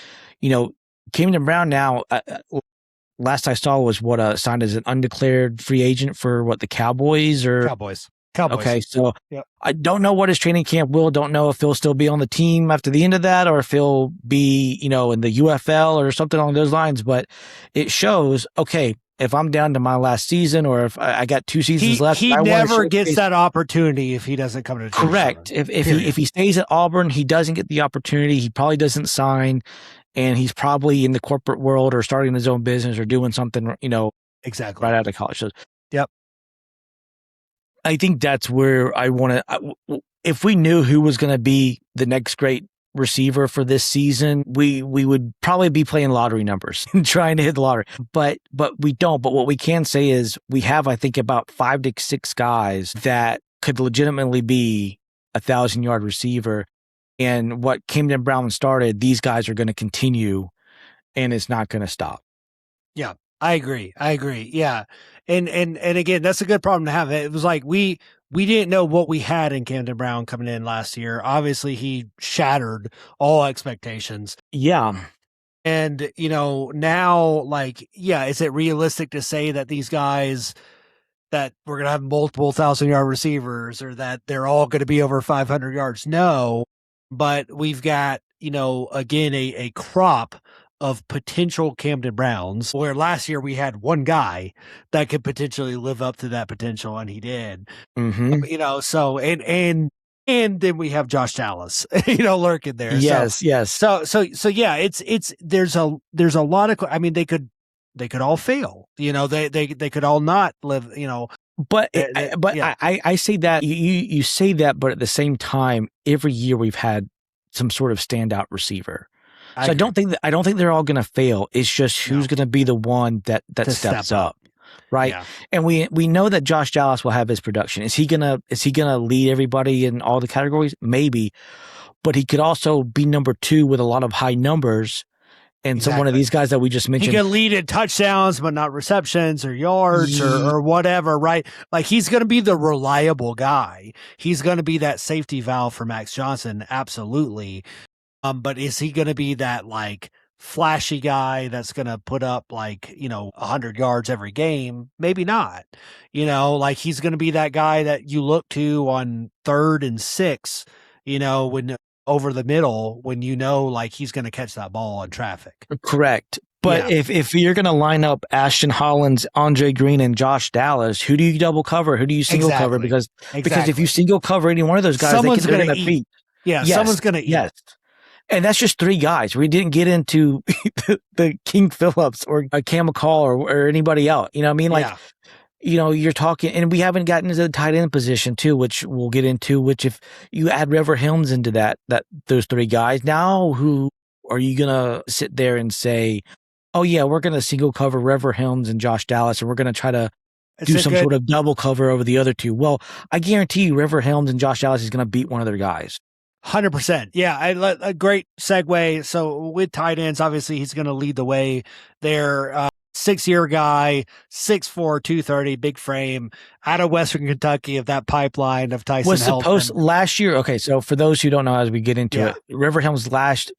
Camden Brown now, last I saw was signed as an undeclared free agent for the Cowboys or Cowboys. Okay, so I don't know what his training camp will. Don't know if he'll still be on the team after the end of that, or if he'll be, in the UFL or something along those lines. But it shows, okay, if I'm down to my last season, or if I got 2 seasons left, he never gets that opportunity if he doesn't come to. Correct. If he stays at Auburn, he doesn't get the opportunity. He probably doesn't sign, and he's probably in the corporate world or starting his own business or doing something, exactly right out of college. So, yep. I think that's where I want to. If we knew who was going to be the next great receiver for this season, we would probably be playing lottery numbers and trying to hit the lottery. But we don't. But what we can say is we have, I think, about 5 to 6 guys that could legitimately be 1,000-yard receiver. And what Camden Brown started, these guys are going to continue, and it's not going to stop. Yeah, I agree. Yeah. And again, that's a good problem to have. It was like we didn't know what we had in Camden Brown coming in last year. Obviously, he shattered all expectations. Yeah. And, now, is it realistic to say that these guys that we're going to have multiple 1,000-yard receivers or that they're all going to be over 500 yards? No. but we've got, again, a crop of potential Camden Browns, where last year we had one guy that could potentially live up to that potential, and he did. So and then we have Josh Dallas, lurking there. Yes, yes. So yeah, it's there's a lot of, I mean, they could all fail, they could all not live, But yeah. I say that you say that, but at the same time, every year we've had some sort of standout receiver. So I don't think they're all going to fail. It's just who's going to be the one that steps up, right? Yeah. And we know that Josh Dallas will have his production. Is he gonna lead everybody in all the categories? Maybe, but he could also be number 2 with a lot of high numbers. And so one of these guys that we just mentioned, he can lead in touchdowns, but not receptions or yards or whatever, right? Like, he's going to be the reliable guy. He's going to be that safety valve for Max Johnson, absolutely. But is he going to be that, like, flashy guy that's going to put up, like, 100 yards every game? Maybe not. Like, he's going to be that guy that you look to on 3rd and 6, when over the middle, when like, he's going to catch that ball in traffic. Correct. But if you're going to line up Ashton Hollins, Andre Green, and Josh Dallas, who do you double cover? Who do you single cover? Because if you single cover any one of those guys, someone's going to beat. Yeah, yes, someone's going to eat. Yes. And that's just 3 guys. We didn't get into the King Phillips or a Cam McCall or anybody else. You know what I mean? Like, you're talking, and we haven't gotten into the tight end position too, which we'll get into, which if you add Rever Helms into those 3 guys, now who are you going to sit there and say, oh yeah, we're going to single cover Rever Helms and Josh Dallas, and we're going to try to do some sort of double cover over the other 2. Well, I guarantee you Rever Helms and Josh Dallas is going to beat one of their guys. 100%. Yeah, a great segue. So with tight ends, obviously he's going to lead the way there. 6-year guy, 6'4", 230, big frame, out of Western Kentucky, of that pipeline of Tyson was supposed Helton. Last year. Okay, so for those who don't know, as we get into it, Rever Helms last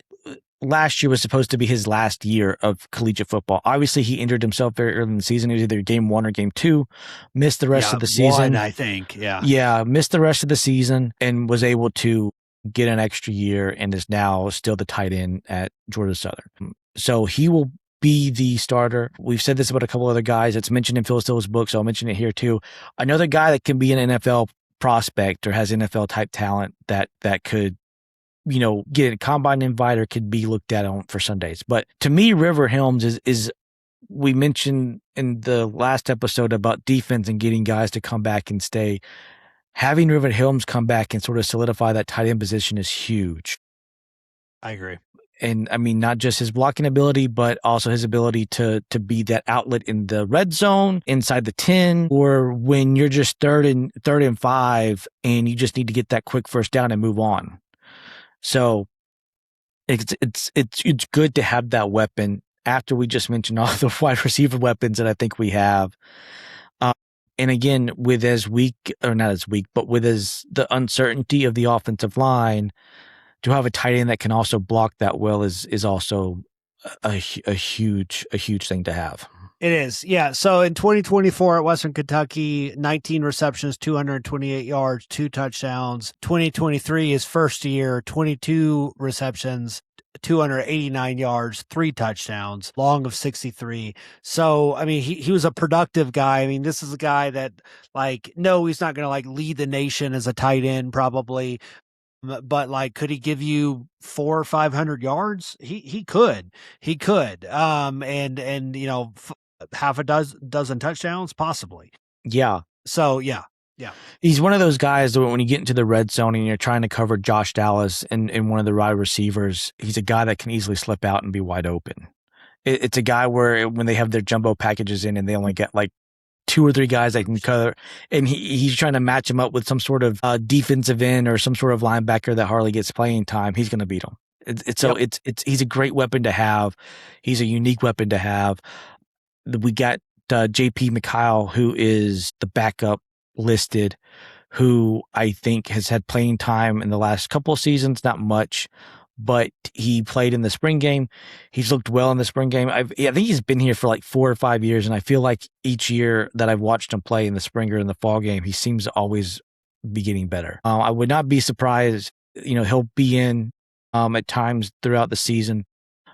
year was supposed to be his last year of collegiate football. Obviously, he injured himself very early in the season. It was either game 1 or game 2. Missed the rest of the season. 1, I think. Yeah, missed the rest of the season and was able to get an extra year and is now still the tight end at Georgia Southern. So he will be the starter. We've said this about a couple other guys. It's mentioned in Phil Still's book, so I'll mention it here too. Another guy that can be an NFL prospect or has NFL type talent that could, get a combine invite or could be looked at on for Sundays. But to me, Rever Helms is we mentioned in the last episode about defense and getting guys to come back and stay. Having Rever Helms come back and sort of solidify that tight end position is huge. I agree. And I mean, not just his blocking ability, but also his ability to be that outlet in the red zone, inside the 10, or when you're just third and 5 and you just need to get that quick first down and move on. So it's good to have that weapon after we just mentioned all the wide receiver weapons that I think we have. And again, with the uncertainty of the offensive line, to have a tight end that can also block that well is also a huge thing to have. It is. Yeah. So in 2024 at Western Kentucky, 19 receptions, 228 yards, 2 touchdowns. 2023, his first year, 22 receptions, 289 yards, 3 touchdowns, long of 63. So, I mean, he was a productive guy. I mean, this is a guy that, like, no, he's not going to, like, lead the nation as a tight end probably. But, like, could he give you 400 or 500 yards? He could. And half a dozen touchdowns possibly. Yeah. So, yeah. He's one of those guys that when you get into the red zone and you're trying to cover Josh Dallas and one of the wide receivers, he's a guy that can easily slip out and be wide open. It's a guy where when they have their jumbo packages in and they only get like 2 or 3 guys that can cover, and he's trying to match him up with some sort of defensive end or some sort of linebacker that hardly gets playing time, he's going to beat him. He's a great weapon to have. He's a unique weapon to have. We got J.P. McKyle, who is the backup listed, who I think has had playing time in the last couple of seasons, not much, but he played in the spring game. He's looked well in the spring game. I think he's been here for like 4 or 5 years, and I feel like each year that I've watched him play in the spring or in the fall game, he seems to always be getting better. I would not be surprised he'll be in at times throughout the season.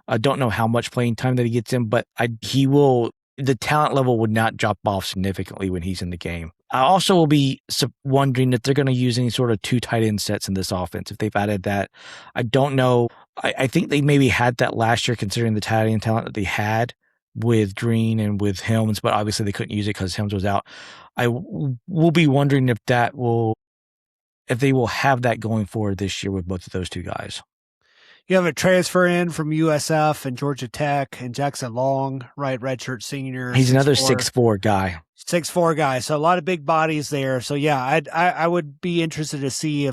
I don't know how much playing time that he gets in, but he will. The talent level would not drop off significantly when he's in the game. I also will be wondering if they're going to use any sort of 2 tight end sets in this offense. If they've added that, I don't know. I think they maybe had that last year, considering the tight end talent that they had with Green and with Helms, but obviously they couldn't use it because Helms was out. I will be wondering if they will have that going forward this year with both of those 2 guys. You have a transfer in from USF and Georgia Tech and Jackson Long, right? Redshirt senior. He's another 6'4" guy. 6'4" guy. So a lot of big bodies there. So yeah, I would be interested to see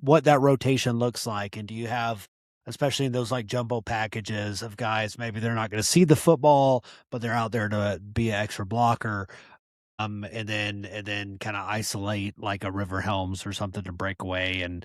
what that rotation looks like. And do you have, especially in those like jumbo packages of guys, maybe they're not going to see the football, but they're out there to be an extra blocker. And then kind of isolate like a River Helms or something to break away. And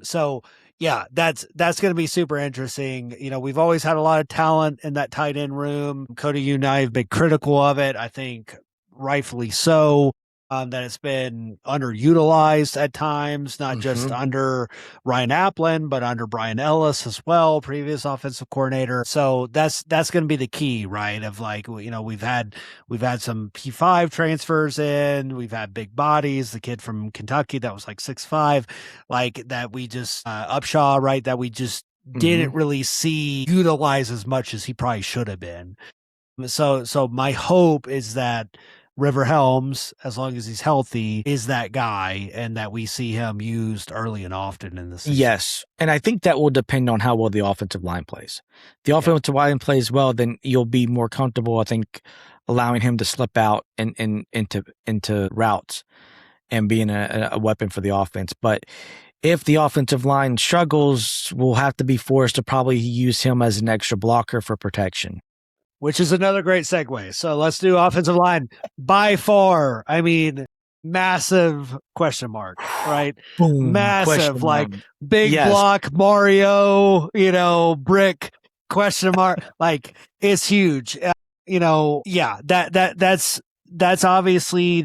so yeah, that's going to be super interesting. We've always had a lot of talent in that tight end room. Cody, you and I have been critical of it. I think rightfully so. That it's been underutilized at times, not just under Ryan Aplin, but under Brian Ellis as well, previous offensive coordinator. So that's going to be the key, right? Of like, we've had some P5 transfers in, we've had big bodies, the kid from Kentucky that was like 6'5", like that we just, Upshaw, right? That we just didn't really see utilized as much as he probably should have been. So my hope is that River Helms, as long as he's healthy, is that guy, and that we see him used early and often in the season. Yes, and I think that will depend on how well the offensive line plays. If the offensive line plays well, then you'll be more comfortable, I think, allowing him to slip out and into routes and being a weapon for the offense. But if the offensive line struggles, we'll have to be forced to probably use him as an extra blocker for protection. Which is another great segue. So let's do offensive line. By far, massive question mark, right? Boom, massive, like big block, Mario, brick, question mark. Like it's huge. That's obviously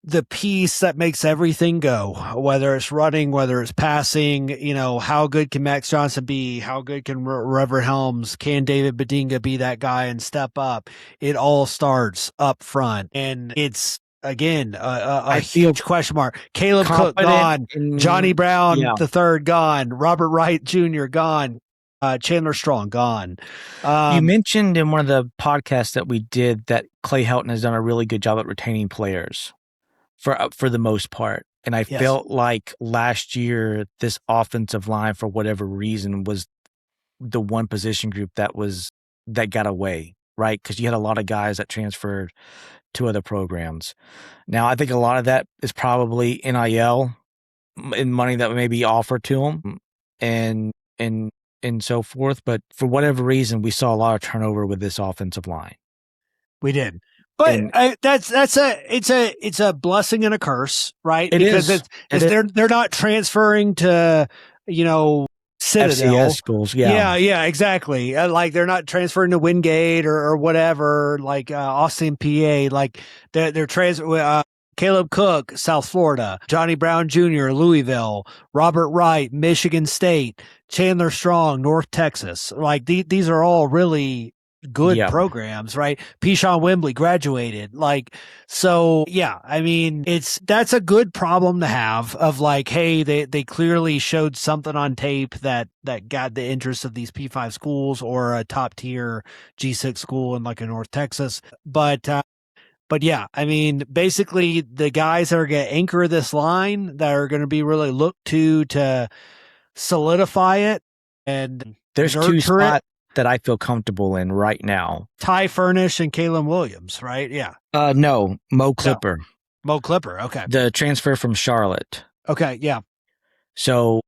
the piece that makes everything go, whether it's running, whether it's passing. How good can Max Johnson be? How good can Rever Helms? Can David Bedinga be that guy and step up? It all starts up front. And it's, again, a huge question mark. Caleb Cook gone. Johnny Brown the third gone. Robert Wright Jr. gone. Chandler Strong gone. You mentioned in one of the podcasts that we did that Clay Helton has done a really good job at retaining players for the most part. And I felt like last year, this offensive line, for whatever reason, was the one position group that got away, right? Because you had a lot of guys that transferred to other programs. Now, I think a lot of that is probably NIL and money that may be offered to them and so forth. But for whatever reason, we saw a lot of turnover with this offensive line. We did. But it's a blessing and a curse, right? Because they're not transferring to, Citadel FCS schools. Yeah, exactly. Like they're not transferring to Wingate or whatever, like Austin, PA. Like they're transferring. Caleb Cook, South Florida. Johnny Brown Jr., Louisville. Robert Wright, Michigan State. Chandler Strong, North Texas. Like these are all really good programs, right? Pishon Wembley graduated. That's a good problem to have, of like, hey, they clearly showed something on tape that got the interest of these P5 schools or a top tier G6 school in like a North Texas. But yeah, basically the guys that are going to anchor this line, that are going to be really looked to solidify it, and there's 2 spots that I feel comfortable in right now. Ty Furnish and Kalen Williams, right? Yeah. No, Mo Clipper. No. Mo Clipper, okay. The transfer from Charlotte. Okay, yeah. So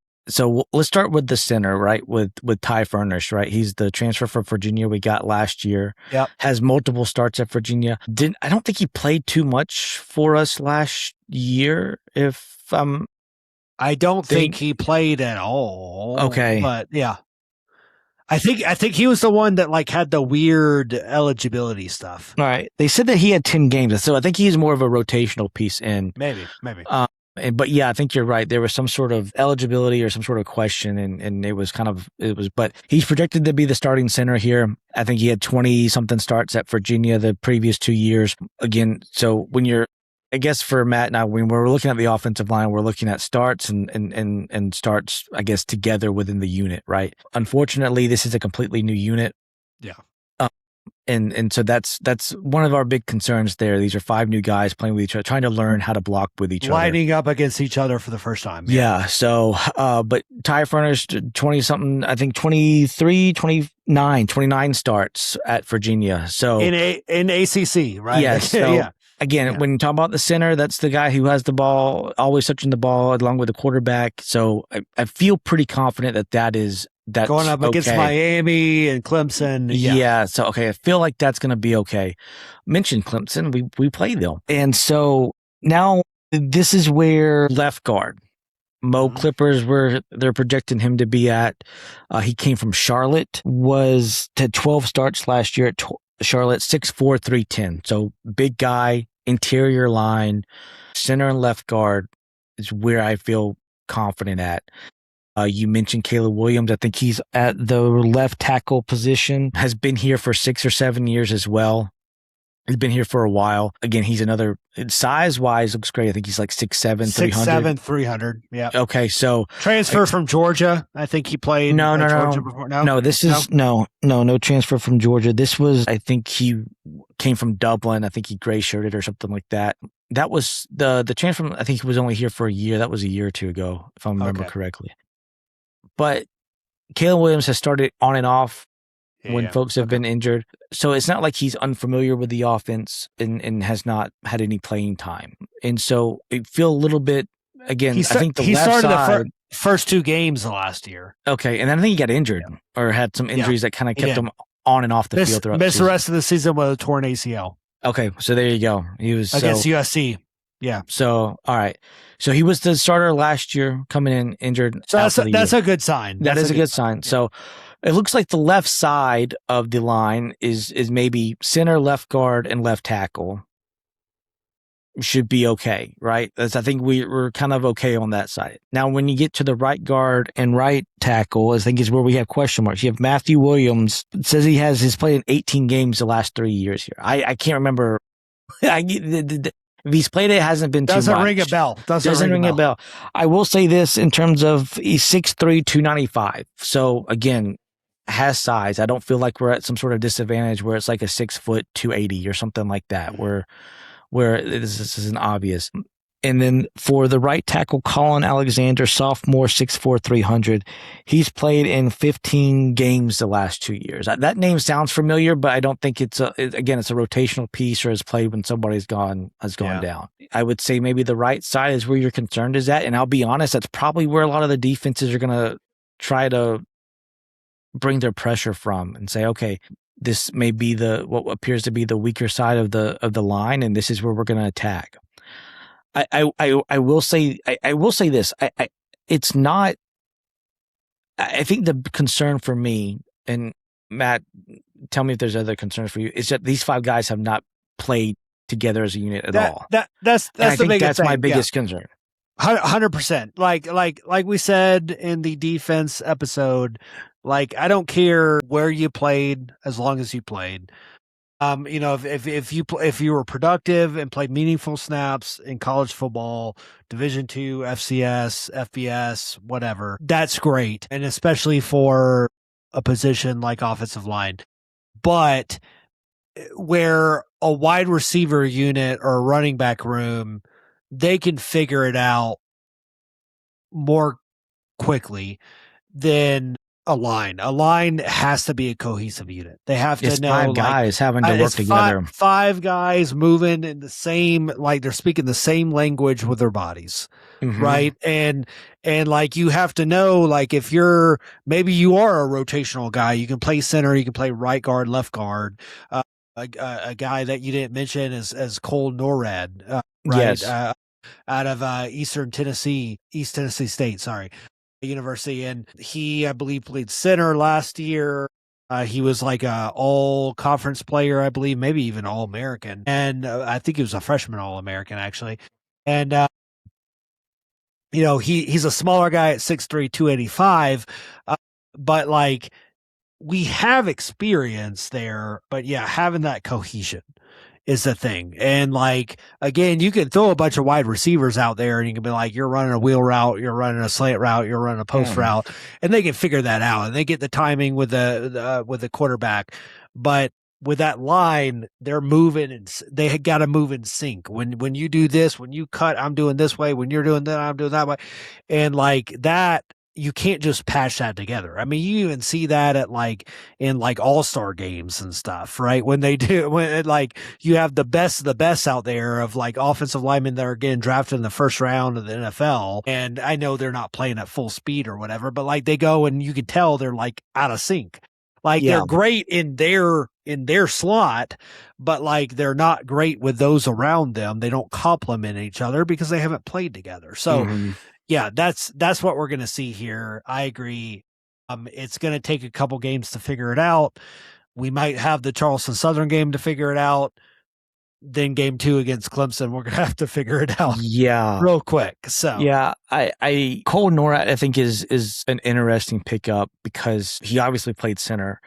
let's start with the center, right? With Ty Furnish, right? He's the transfer from Virginia we got last year. Yeah. Has multiple starts at Virginia. I don't think he played too much for us last year, I don't think he played at all. Okay. But yeah. I think he was the one that like had the weird eligibility stuff. All right. They said that he had 10 games, so I think he's more of a rotational piece in. Maybe. But yeah, I think you're right. There was some sort of eligibility or some sort of question, and but he's projected to be the starting center here. I think he had 20 something starts at Virginia the previous 2 years. Again, so I guess for Matt and I, when we're looking at the offensive line, we're looking at starts and starts, I guess, together within the unit, right? Unfortunately, this is a completely new unit. Yeah. And so that's one of our big concerns there. These are 5 new guys playing with each other, trying to learn how to block with each other. Lining up against each other for the first time. Yeah. So, but Ty Furnish, 20 something, I think 29 starts at Virginia. So in ACC, right? Yeah. So yeah. Again, when you talk about the center, that's the guy who has the ball, always touching the ball along with the quarterback. So I feel pretty confident that's going up against Miami and Clemson. Yeah. So, okay. I feel like that's going to be okay. Mentioned Clemson. We played them. And so now this is where left guard, Mo Clippers, where they're projecting him to be at. He came from Charlotte, had 12 starts last year at Charlotte, 6'4", 310. So big guy, interior line, center and left guard is where I feel confident at. You mentioned Caleb Williams. I think he's at the left tackle position, has been here for 6 or 7 years as well. He's been here for a while. Again, he's another size-wise looks great. I think he's like 6'7", 300. 6'7", 300. Yeah. Okay, so transfer from Georgia. I think he played Georgia before. No, this is no transfer from Georgia. This was, I think he came from Dublin. I think he gray shirted or something like that. That was the transfer. I think he was only here for a year. That was a year or two ago, if I remember correctly. But Caleb Williams has started on and off when folks have been injured. So it's not like he's unfamiliar with the offense and has not had any playing time. And so I feel a little bit, again, I think he started the first 2 games of last year. Okay. And then I think he got injured or had some injuries that kind of kept him on and off the field throughout the rest of the season with a torn ACL. Okay. So there you go. He was against USC. Yeah. So, all right. So he was the starter last year, coming in injured. So that's a good sign. That is a good sign. Yeah. So it looks like the left side of the line is maybe center, left guard, and left tackle should be okay, right? I think we're kind of okay on that side. Now, when you get to the right guard and right tackle, I think is where we have question marks. You have Matthew Williams. It says he's played in 18 games the last 3 years here. I can't remember. If he's played it, hasn't been too much. Doesn't ring a bell. Doesn't ring a bell. I will say this in terms of he's 6'3", 295. So again, has size. I don't feel like we're at some sort of disadvantage where it's like a 6 foot 280 or something like that, where this isn't obvious. And then for the right tackle, Colin Alexander, sophomore, 6'4", 300. He's played in 15 games the last 2 years. That name sounds familiar, but I don't think it's a rotational piece or has played when somebody's gone down. I would say maybe the right side is where your concern is at. And I'll be honest, that's probably where a lot of the defenses are going to try to bring their pressure from and say, okay, this may be what appears to be the weaker side of the line, and this is where we're going to attack. I will say this. It's not. I think the concern for me, and Matt, tell me if there's other concerns for you, is that these 5 guys have not played together as a unit at all. That's and I the think biggest that's thing. my biggest concern. 100%. Like we said in the defense episode, like I don't care where you played as long as you played. If you were productive and played meaningful snaps in college football, Division II, FCS, FBS, whatever, that's great. And especially for a position like offensive line. But where a wide receiver unit or a running back room, they can figure it out more quickly than a line. A line has to be a cohesive unit. They have to know 5 guys having to work together. 5 guys moving in the same, like they're speaking the same language with their bodies, right? And like you have to know, like if maybe you are a rotational guy, you can play center, you can play right guard, left guard. A guy that you didn't mention is Cole Norrad, right? Yes. Out of East Tennessee State, University, and he, I believe, played center last year. He was like a all-conference player, I believe, maybe even All-American, and I think he was a freshman All-American actually. And he's a smaller guy at 6'3", 285, but like we have experience there. But yeah, having that cohesion is the thing. And like, again, you can throw a bunch of wide receivers out there and you can be like, you're running a wheel route, you're running a slant route, you're running a post route, and they can figure that out and they get the timing with the quarterback. But with that line, they're moving and they got to move in sync. When you do this, when you cut, I'm doing this way. When you're doing that, I'm doing that way. And like that, you can't just patch that together. I mean, you even see that in all-star games and stuff, right? When like you have the best of the best out there of like offensive linemen that are getting drafted in the first round of the NFL. And I know they're not playing at full speed or whatever, but like they go and you can tell they're like out of sync. Like they're great in their slot, but like they're not great with those around them. They don't complement each other because they haven't played together. So yeah, that's what we're going to see here. I agree. It's going to take a couple games to figure it out. We might have the Charleston Southern game to figure it out. Then game 2 against Clemson, we're going to have to figure it out. Yeah, real quick. So yeah, I Cole Norrat I think is an interesting pickup because he obviously played center.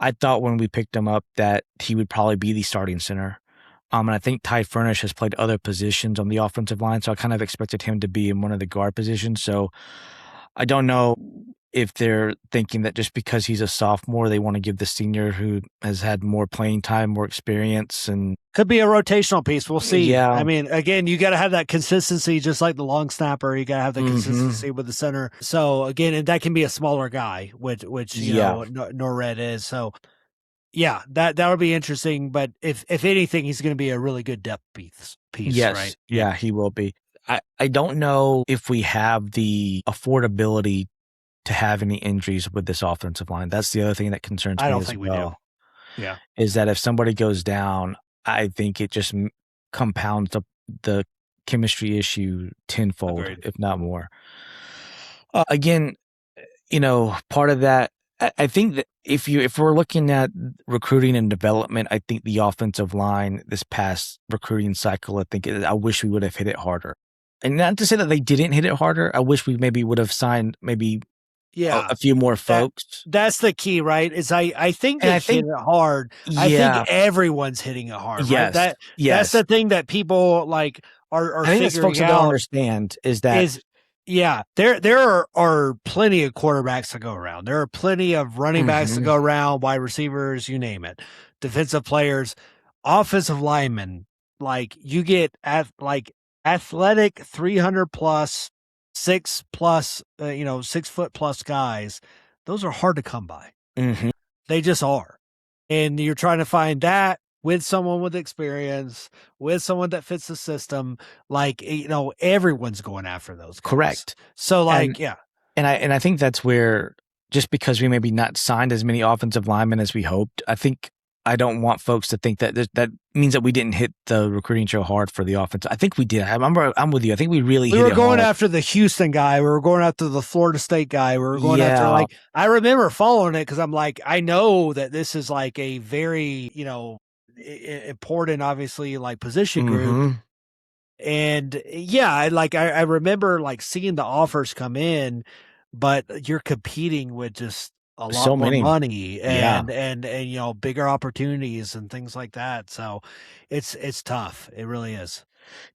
I thought when we picked him up that he would probably be the starting center. And I think Ty Furnish has played other positions on the offensive line, so I kind of expected him to be in one of the guard positions. So I don't know if they're thinking that just because he's a sophomore, they want to give the senior who has had more playing time, more experience, and could be a rotational piece. We'll see. Yeah. I mean, again, you got to have that consistency, just like the long snapper. You got to have the consistency with the center. So again, and that can be a smaller guy, which you know Norred is. So yeah, that would be interesting. But if anything, he's going to be a really good depth piece. Yes. Right? Yeah, he will be. I don't know if we have the affordability to have any injuries with this offensive line. That's the other thing that concerns me. I don't think we do. Yeah. Is that if somebody goes down, I think it just compounds the chemistry issue tenfold, if not more. Again, part of that, I think that if we're looking at recruiting and development, I think the offensive line this past recruiting cycle, I wish we would have hit it harder. And not to say that they didn't hit it harder. I wish we maybe would have signed a few more folks. That's the key, right? Is I think they hit it hard. Yeah. I think everyone's hitting it hard. Yes. Right? That's the thing that people like are I think figuring that's folks out. Don't understand is that there are plenty of quarterbacks to go around. There are plenty of running backs to go around, wide receivers, you name it, defensive players, offensive linemen. Like you get athletic 300 plus, 6 plus, 6 foot plus guys. Those are hard to come by. They just are. And you're trying to find that with someone with experience, with someone that fits the system. Like, everyone's going after those guys. Correct. So And I think that's where, just because we maybe not signed as many offensive linemen as we hoped, I don't want folks to think that that means that we didn't hit the recruiting trail hard for the offense. I think we did. I'm with you. I think we really hit it hard. We were going after the Houston guy. We were going after the Florida State guy. We were going after I remember following it because I'm like, I know that this is like a very, important, obviously, like position group. And yeah, I remember like seeing the offers come in, but you're competing with just a lot more money and bigger opportunities and things like that. So it's tough. It really is.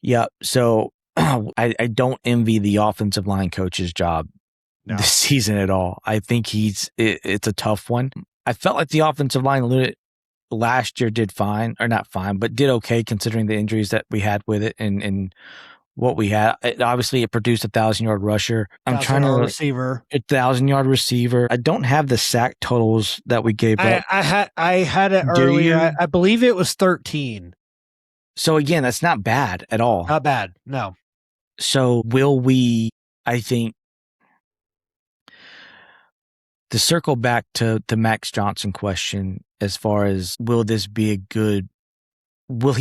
Yeah. So I don't envy the offensive line coach's job this season at all. I think it's a tough one. I felt like the offensive line last year did fine, or not fine, but did okay considering the injuries that we had with it and what we had. Obviously, it produced 1,000-yard rusher. I'm trying to receiver, 1,000-yard receiver. I don't have the sack totals that we gave up. I had it earlier. I believe it was 13. So again, that's not bad at all. Not bad. No. So will we? I think to circle back to the Max Johnson question, as far as will he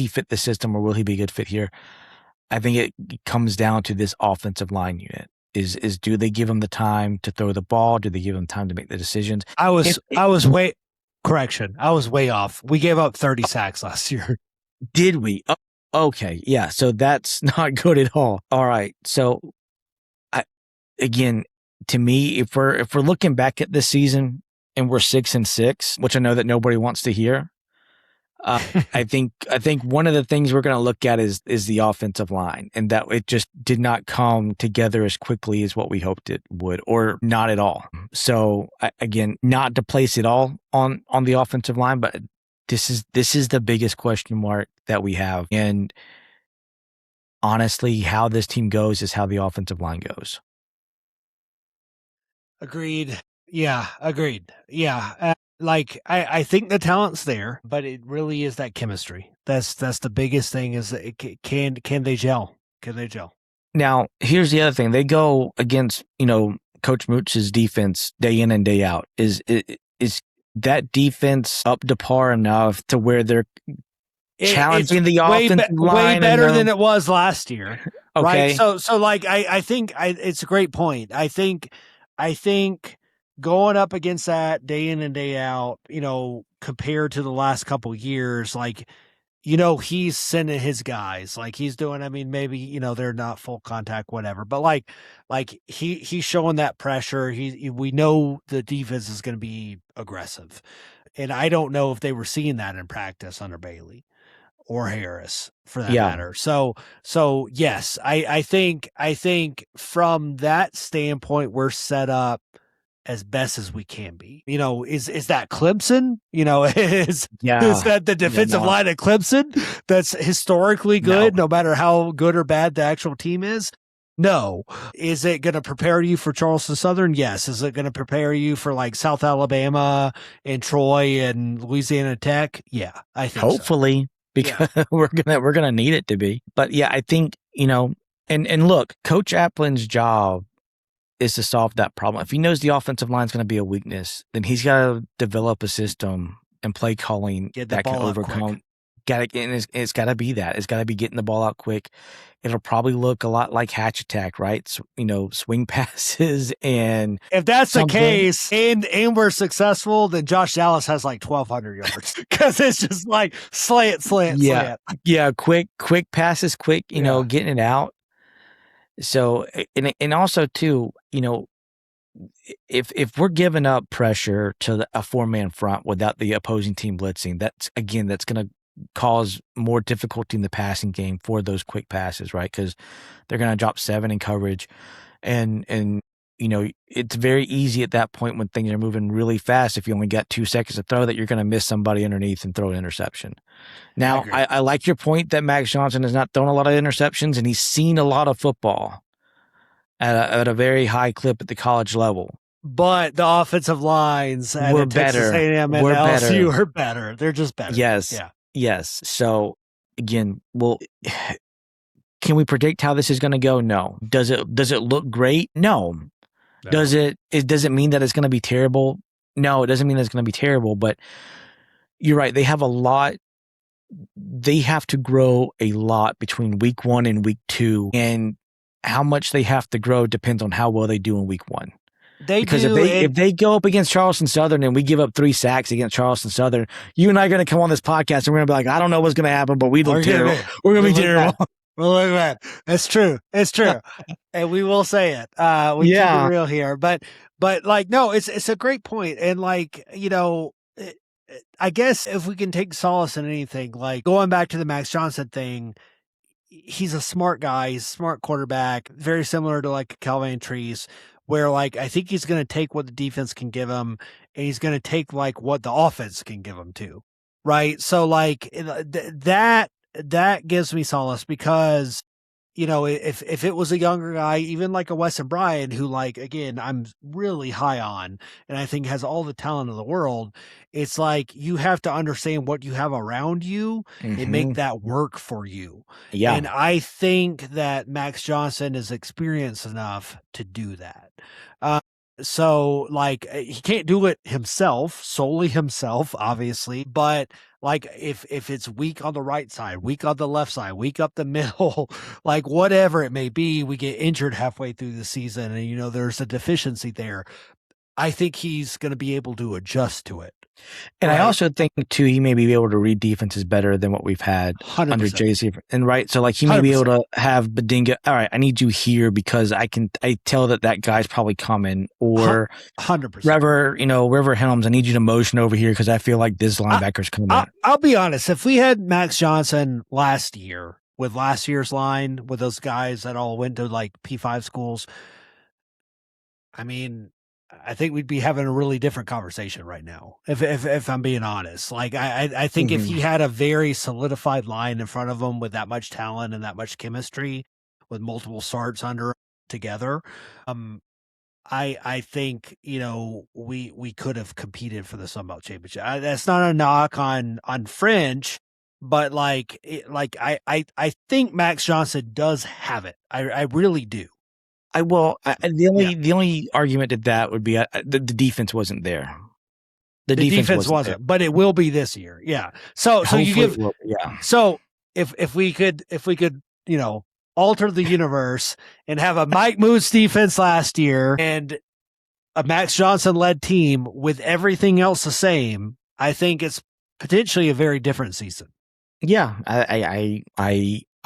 fit the system or will he be a good fit here? I think it comes down to this offensive line unit. Is do they give him the time to throw the ball? Do they give him time to make the decisions? I was way off. We gave up 30 sacks last year. Did we? Okay. Yeah. So that's not good at all. All right. So again, to me, if we're looking back at this season and we're 6-6, which I know that nobody wants to hear, I think one of the things we're going to look at is the offensive line, and that it just did not come together as quickly as what we hoped it would, or not at all. So again, not to place it all on the offensive line, but this is the biggest question mark that we have. And honestly, how this team goes is how the offensive line goes. Agreed. Yeah, agreed. Yeah. I think the talent's there, but it really is that chemistry. That's the biggest thing is that can they gel? Can they gel? Now, here's the other thing. They go against, Coach Mooch's defense day in and day out. Is that defense up to par enough to where they're challenging the offensive line? Way better than it was last year. Okay. Right? So I think it's a great point. I think going up against that day in and day out, compared to the last couple years, he's sending his guys, he's doing, maybe, they're not full contact, whatever, but he's showing that pressure. We know the defense is going to be aggressive. And I don't know if they were seeing that in practice under Bailey or Harris for that matter. So yes, I think from that standpoint, we're set up as best as we can be. Is that Clemson? Is that the defensive line at Clemson that's historically good, no matter how good or bad the actual team is? No. Is it going to prepare you for Charleston Southern? Yes. Is it going to prepare you for South Alabama and Troy and Louisiana Tech? Yeah, I think hopefully, because we're gonna need it to be. But yeah, I think, and look, Coach Aplin's job is to solve that problem. If he knows the offensive line is going to be a weakness, then he's got to develop a system and play calling that can overcome. It's got to be that. It's got to be getting the ball out quick. It'll probably look a lot like hatch attack, right? So, swing passes, and if that's the case, and we're successful, then Josh Dallas has 1,200 yards because it's just slant. Yeah, quick passes, getting it out. So, and also too, if we're giving up pressure to a 4-man front without the opposing team blitzing, that's going to cause more difficulty in the passing game for those quick passes, right? Because they're going to drop 7 in coverage, and it's very easy at that point when things are moving really fast. If you only got 2 seconds to throw, that you're going to miss somebody underneath and throw an interception. Now, I like your point that Max Johnson has not thrown a lot of interceptions, and he's seen a lot of football at a very high clip at the college level. But the offensive lines at Texas A&M and LSU are better. They're just better. Yes. Yeah. Yes. So again, can we predict how this is going to go? No. Does it look great? No. Does it mean that it's going to be terrible? No, it doesn't mean that it's going to be terrible, but you're right. They have a lot. They have to grow a lot between week 1 and week 2, and how much they have to grow depends on how well they do in week 1. If they go up against Charleston Southern and we give up 3 sacks against Charleston Southern, you and I are going to come on this podcast and we're going to be like, I don't know what's going to happen, but we look terrible. We're going to be terrible. Well, look at that. It's true. It's true. And we will say it. We keep it real here. But no, it's a great point. And I guess if we can take solace in anything, going back to the Max Johnson thing, he's a smart guy. He's a smart quarterback, very similar to Calvin Trees, where I think he's going to take what the defense can give him, and he's going to take what the offense can give him too. Right. So that gives me solace because, if it was a younger guy, even like a Weston Bryan, who again, I'm really high on, and I think has all the talent in the world. It's you have to understand what you have around you and make that work for you. Yeah. And I think that Max Johnson is experienced enough to do that. So he can't do it solely himself, obviously, but if it's weak on the right side, weak on the left side, weak up the middle, whatever it may be, we get injured halfway through the season and there's a deficiency there. I think he's going to be able to adjust to it. And I Right. also think too, he may be able to read defenses better than what we've had 100%. under JC. And right, so like he may be able to have Bedinga. All right, I need you here because I tell that guy's probably coming, or 100%. River Helms, I need you to motion over here because I feel like this linebacker's coming. I'll be honest. If we had Max Johnson last year with last year's line with those guys that all went to like P5 schools, I mean, I think we'd be having a really different conversation right now. If I'm being honest, like I think if he had a very solidified line in front of him with that much talent and that much chemistry, with multiple starts under him together, I think we could have competed for the Sun Belt Championship. That's not a knock on French, but I think Max Johnson does have it. I really do. The only argument to that would be the defense wasn't there. The defense wasn't, but it will be this year. Yeah. So you give So if we could alter the universe and have a Mike Moose defense last year and a Max Johnson led team with everything else the same, I think it's potentially a very different season. Yeah, I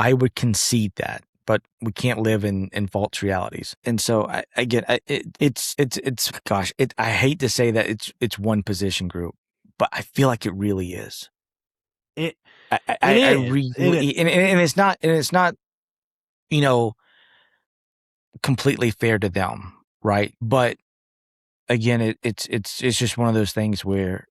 would concede that, but we can't live in false realities. And so I hate to say that it's one position group, but I feel like it really is. And it's not completely fair to them, right? But again, it's just one of those things where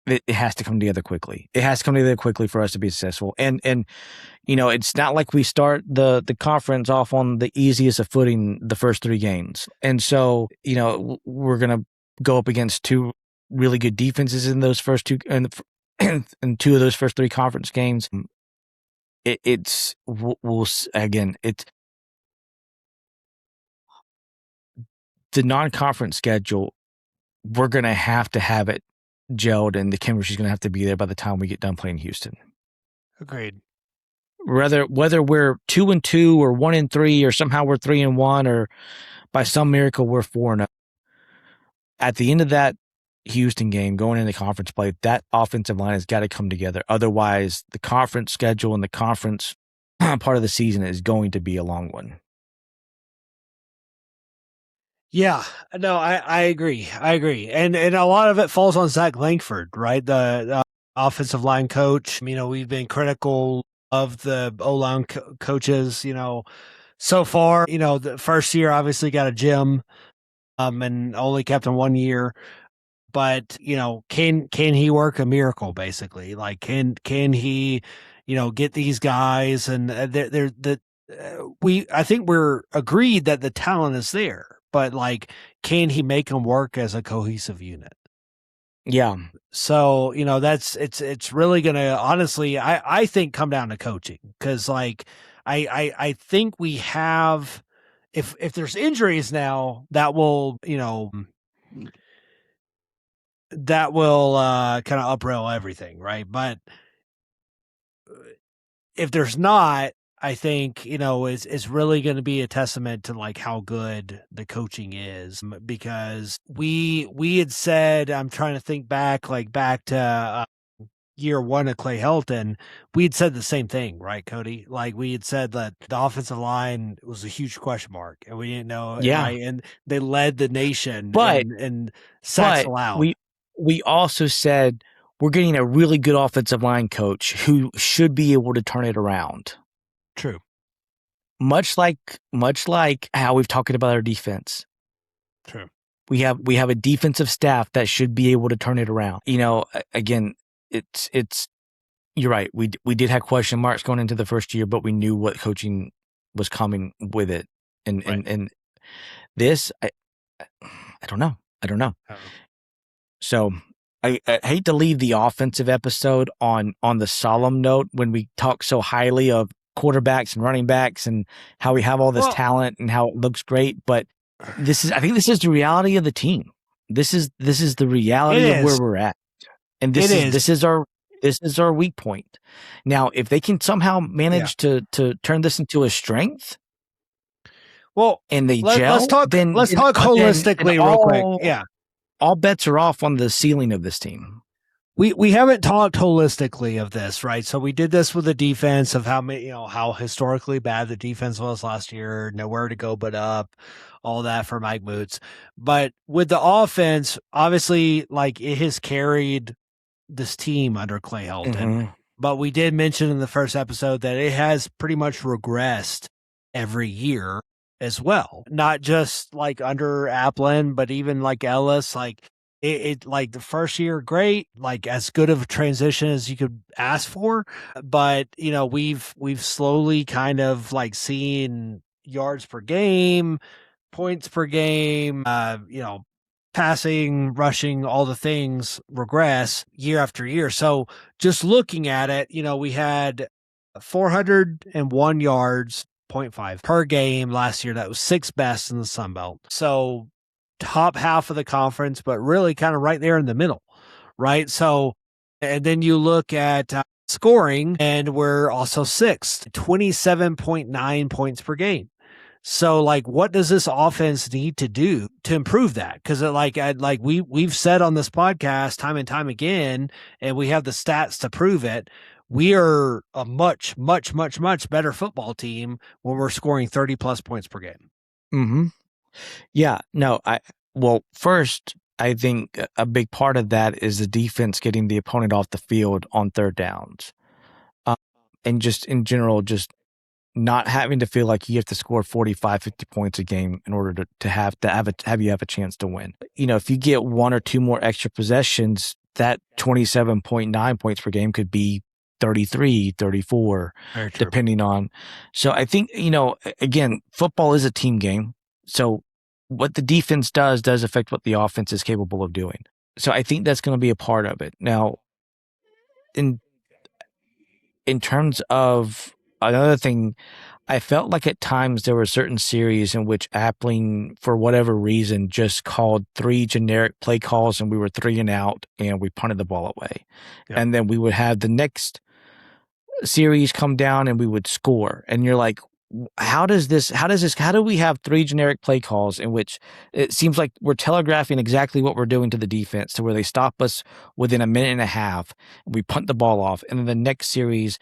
it has to come together quickly. It has to come together quickly for us to be successful. And it's not like we start the conference off on the easiest of footing the first 3 games. And so, we're going to go up against 2 really good defenses in those first 2 and 2 of those first 3 conference games. It's the non-conference schedule. We're going to have it gelled, and the chemistry's going to have to be there by the time we get done playing Houston. Agreed. Whether we're 2-2 or 1-3 or somehow we're 3-1 or by some miracle we're 4-0, at the end of that Houston game going into conference play, that offensive line has got to come together. Otherwise, the conference schedule and the conference part of the season is going to be a long one. Yeah, no, I agree. And a lot of it falls on Zach Langford, right? The offensive line coach. We've been critical of the O-line coaches, so far. The first year obviously got a gym, and only kept him 1 year. But, can he work a miracle, basically? Like, can he, get these guys? And I think we're agreed that the talent is there. But can he make them work as a cohesive unit? Yeah. So, it's really going to, honestly, I think come down to coaching. Cause I think we have, if there's injuries now, that will kind of uprail everything. Right. But if there's not, I think, is really going to be a testament to how good the coaching is, because we had said, I'm trying to think back to year 1 of Clay Helton, we had said the same thing, right, Cody? We had said that the offensive line was a huge question mark, and we didn't know. Yeah. And they led the nation in sacks allowed. We also said we're getting a really good offensive line coach who should be able to turn it around. True. Much like how we've talked about our defense. True. We have a defensive staff that should be able to turn it around. Again, it's you're right. We did have question marks going into the first year, but we knew what coaching was coming with it. And this I don't know. So I hate to leave the offensive episode on the solemn note when we talk so highly of quarterbacks and running backs and how we have all this talent and how it looks great, but I think this is the reality of the team. This is the reality of where we're at, and this is our weak point. Now, if they can somehow manage to turn this into a strength, and they gel, let's talk holistically real quick. Yeah. all bets are off on the ceiling of this team. We haven't talked holistically of this, right? So we did this with the defense of how historically bad the defense was last year, nowhere to go but up, all that for Mike Moots. But with the offense, obviously, like it has carried this team under Clay Helton. Mm-hmm. But we did mention in the first episode that it has pretty much regressed every year as well. Not just like under Aplin, but even like Ellis, like it like the first year, great, like as good of a transition as you could ask for. But we've slowly kind of like seen yards per game, points per game, passing, rushing, all the things regress year after year. So just looking at it, we had 401 yards, 0.5 per game last year. That was sixth best in the Sun Belt. So top half of the conference, but really kind of right there in the middle, right? So, and then you look at scoring, and we're also sixth, 27.9 points per game. So, like, what does this offense need to do to improve that? Because, we've said on this podcast time and time again, and we have the stats to prove it. We are a much, much, much, much better football team when we're scoring 30 plus points per game. Mm-hmm. Yeah, no, first, I think a big part of that is the defense getting the opponent off the field on third downs. And just in general, just not having to feel like you have to score 45, 50 points a game in order to have you have a chance to win. If you get one or two more extra possessions, that 27.9 points per game could be 33, 34, depending on. So I think, again, football is a team game. So what the defense does affect what the offense is capable of doing. So I think that's going to be a part of it. Now, in terms of another thing, I felt like at times there were certain series in which Aplin, for whatever reason, just called 3 generic play calls and we were 3 and out and we punted the ball away. Yep. And then we would have the next series come down and we would score. And you're like, how do we have 3 generic play calls in which it seems like we're telegraphing exactly what we're doing to the defense to where they stop us within a minute and a half and we punt the ball off. And then the next series,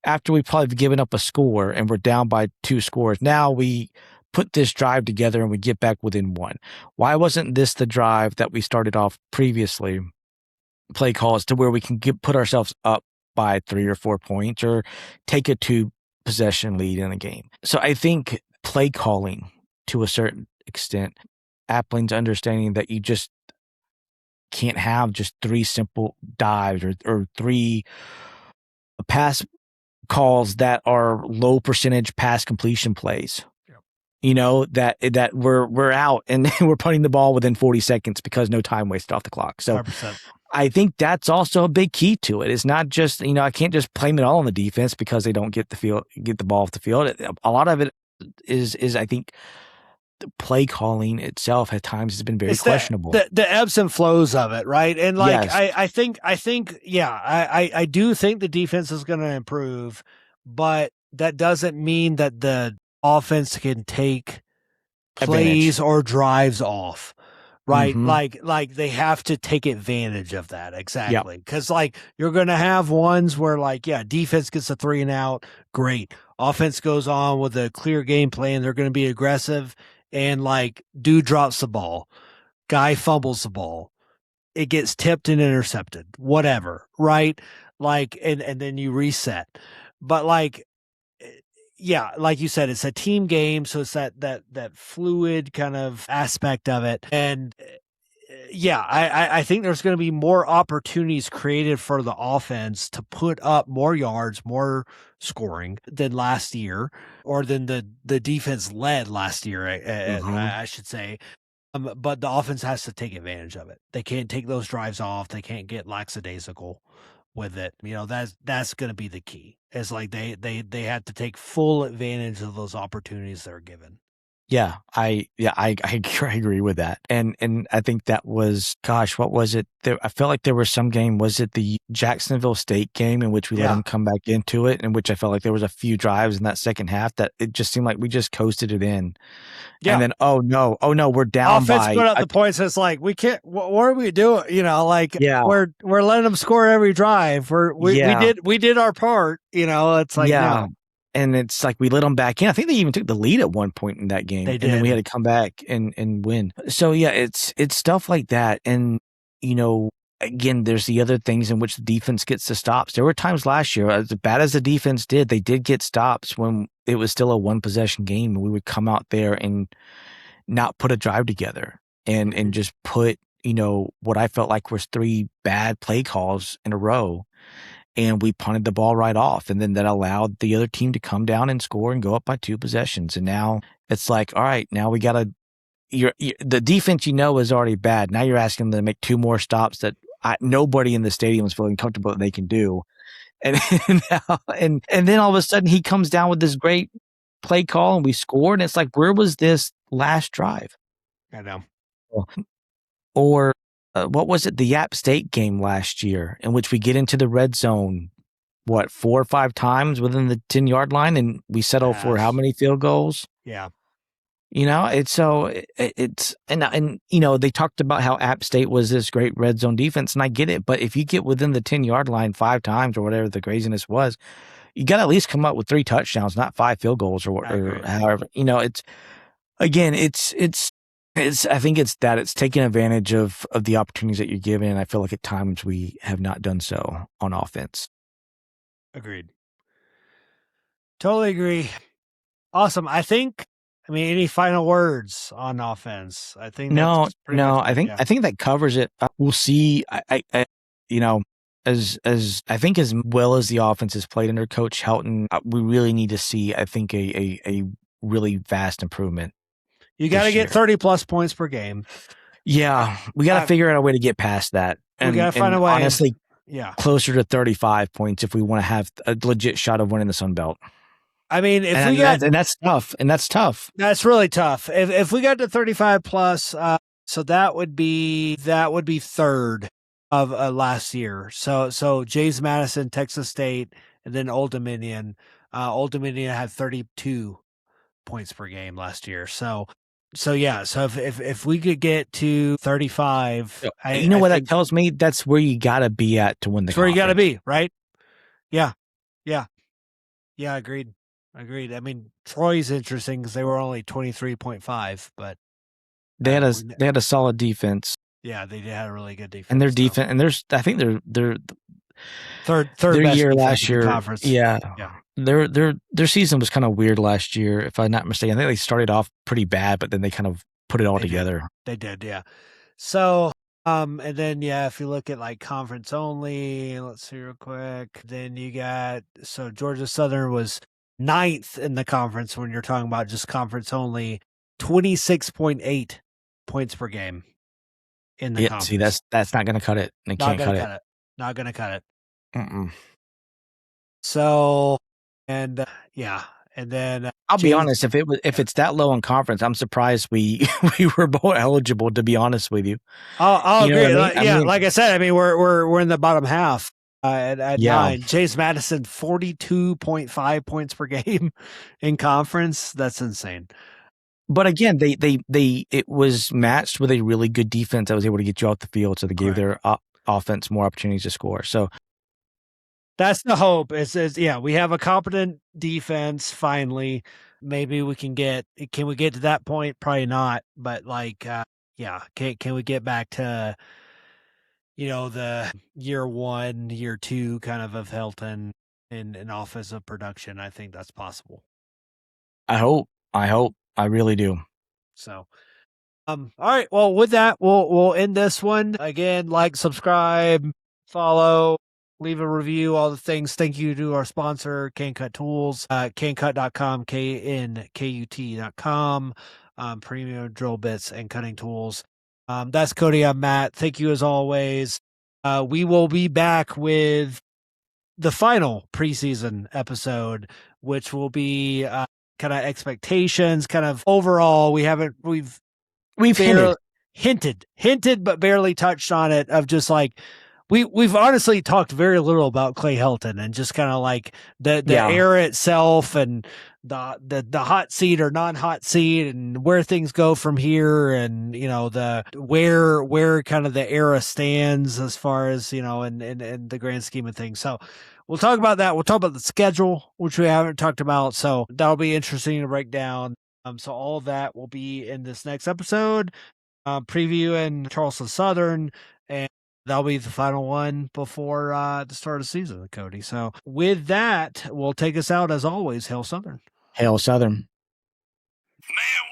after we probably given up a score and we're down by 2 scores, now we put this drive together and we get back within 1. Why wasn't this the drive that we started off previously, play calls, to where we can put ourselves up by 3 or 4 points or take a 2 possession lead in a game? So I think play calling, to a certain extent, Aplin's understanding that you just can't have just 3 simple dives or 3 pass calls that are low percentage pass completion plays. Yep. That we're out and we're punting the ball within 40 seconds because no time wasted off the clock. So 100%. I think that's also a big key to it. It's not just, I can't just blame it all on the defense because they don't get the ball off the field. A lot of it is I think the play calling itself at times has been very questionable. The ebbs and flows of it, right? And yes. I do think the defense is going to improve, but that doesn't mean that the offense can take plays or drives off. Right. Mm-hmm. Like they have to take advantage of that. Exactly. Cause you're going to have ones where defense gets a 3 and out. Great. Offense goes on with a clear game plan. They're going to be aggressive and dude drops the ball. Guy fumbles the ball. It gets tipped and intercepted, whatever. Right. And then you reset, but like you said, it's a team game, so it's that fluid kind of aspect of it. And I think there's going to be more opportunities created for the offense to put up more yards, more scoring than last year, or than the defense led last year, I should say. But the offense has to take advantage of it. They can't take those drives off. They can't get lackadaisical with it. That's going to be the key. It's they have to take full advantage of those opportunities they're given. Yeah, I agree with that. And I think that was, gosh, what was it? I felt like there was some game, was it the Jacksonville State game in which we let Yeah. them come back into it, in which I felt like there was a few drives in that second half that it just seemed like we just coasted it in. Yeah. And then, oh no, we're down Offense by put up the points. It's like, we can't, what are we doing? You know, like, Yeah. we're letting them score every drive. We did our part, you know, it's like, no. And it's like we let them back in. I think they even took the lead at one point in that game. They And then we did. had to come back and win. So yeah, it's stuff like that. And, you know, again, there's the other things in which the defense gets the stops. There were times last year, as bad as the defense did, they did get stops when it was still a one possession game. And we would come out there and not put a drive together and just put, you know, what I felt like was 3 bad play calls in a row. And we punted the ball right off. And then that allowed the other team to come down and score and go up by 2 possessions. And now it's like, all right, now we got to, the defense, you know, is already bad. Now you're asking them to make 2 more stops that nobody in the stadium is feeling comfortable that they can do. And, and then all of a sudden he comes down with this great play call and we scored. And it's like, where was this last drive? I know. Or what was it? The App State game last year in which we get into the red zone, 4 or 5 times within the 10-yard line, and we settle for how many field goals? Yeah. You know, and you know, they talked about how App State was this great red zone defense, and I get it, but if you get within the 10-yard line 5 times or whatever the craziness was, you got to at least come up with 3 touchdowns, not 5 field goals or however. You know, it's I think it's that it's taking advantage of the opportunities that you're given, and I feel like at times we have not done so on offense. Agreed. Totally agree. Awesome. I mean, any final words on offense? I think No. I think that covers it. We'll see. I you know, as I think as well as the offense has played under Coach Helton, we really need to see, I think, a really vast improvement. You got to get 30 plus points per game. Yeah, we got to figure out a way to get past that. We got to find a way. Honestly, closer to 35 points if we want to have a legit shot of winning the Sun Belt. I mean, that's tough. That's really tough. If we got to 35 plus, so that would be third of last year. So James Madison, Texas State, and then Old Dominion. Old Dominion had 32 points per game last year. So yeah. So if we could get to 35, that tells me? That's where you got to be at to win the. That's where you got to be, right? Yeah. Agreed. I mean, Troy's interesting because they were only 23.5, but they had a solid defense. Yeah, they had a really good defense. And their defense, and I think they're third their best year last year. Conference. Yeah. Their season was kind of weird last year, if I'm not mistaken. I think they started off pretty bad, but then they kind of put it all together. They did, yeah. So, and then if you look at like conference only, let's see real quick. Then you got Georgia Southern was 9th in the conference when you're talking about just conference only, 26.8 points per game in the conference. See, that's not going to cut it. They can't cut it. Not going to cut it. Mm-mm. So, and and then I'll be honest, if it's that low in conference, I'm surprised we were both eligible. To be honest with you, I'll agree. Like I said, I mean we're in the bottom half at 9. James Madison 42.5 points per game in conference. That's insane. But again, it was matched with a really good defense that was able to get you off the field, so they gave their offense more opportunities to score. So that's the hope. We have a competent defense finally. Maybe we can we get to that point? Probably not. But can we get back to the year 1, year 2 kind of Helton in offensive production? I think that's possible. I hope. I really do. So, all right. Well, with that, we'll end this one. Again, like, subscribe, follow, leave a review, all the things. Thank you to our sponsor, CanCut Tools, cancut.com, KNKUT.com, premium drill bits and cutting tools. That's Cody. I'm Matt. Thank you as always. We will be back with the final preseason episode, which will be kind of expectations, kind of overall. We've hinted. hinted, but barely touched on it. Of just like we've honestly talked very little about Clay Helton and just kind of like the era itself and the hot seat or non-hot seat and where things go from here, and the where kind of the era stands as far as in the grand scheme of things. So we'll talk about that. We'll talk about the schedule, which we haven't talked about. So that'll be interesting to break down. So all of that will be in this next episode, previewing Charleston Southern, and that'll be the final one before the start of the season, Cody. So with that, we'll take us out as always. Hail Southern. Hail Southern. Now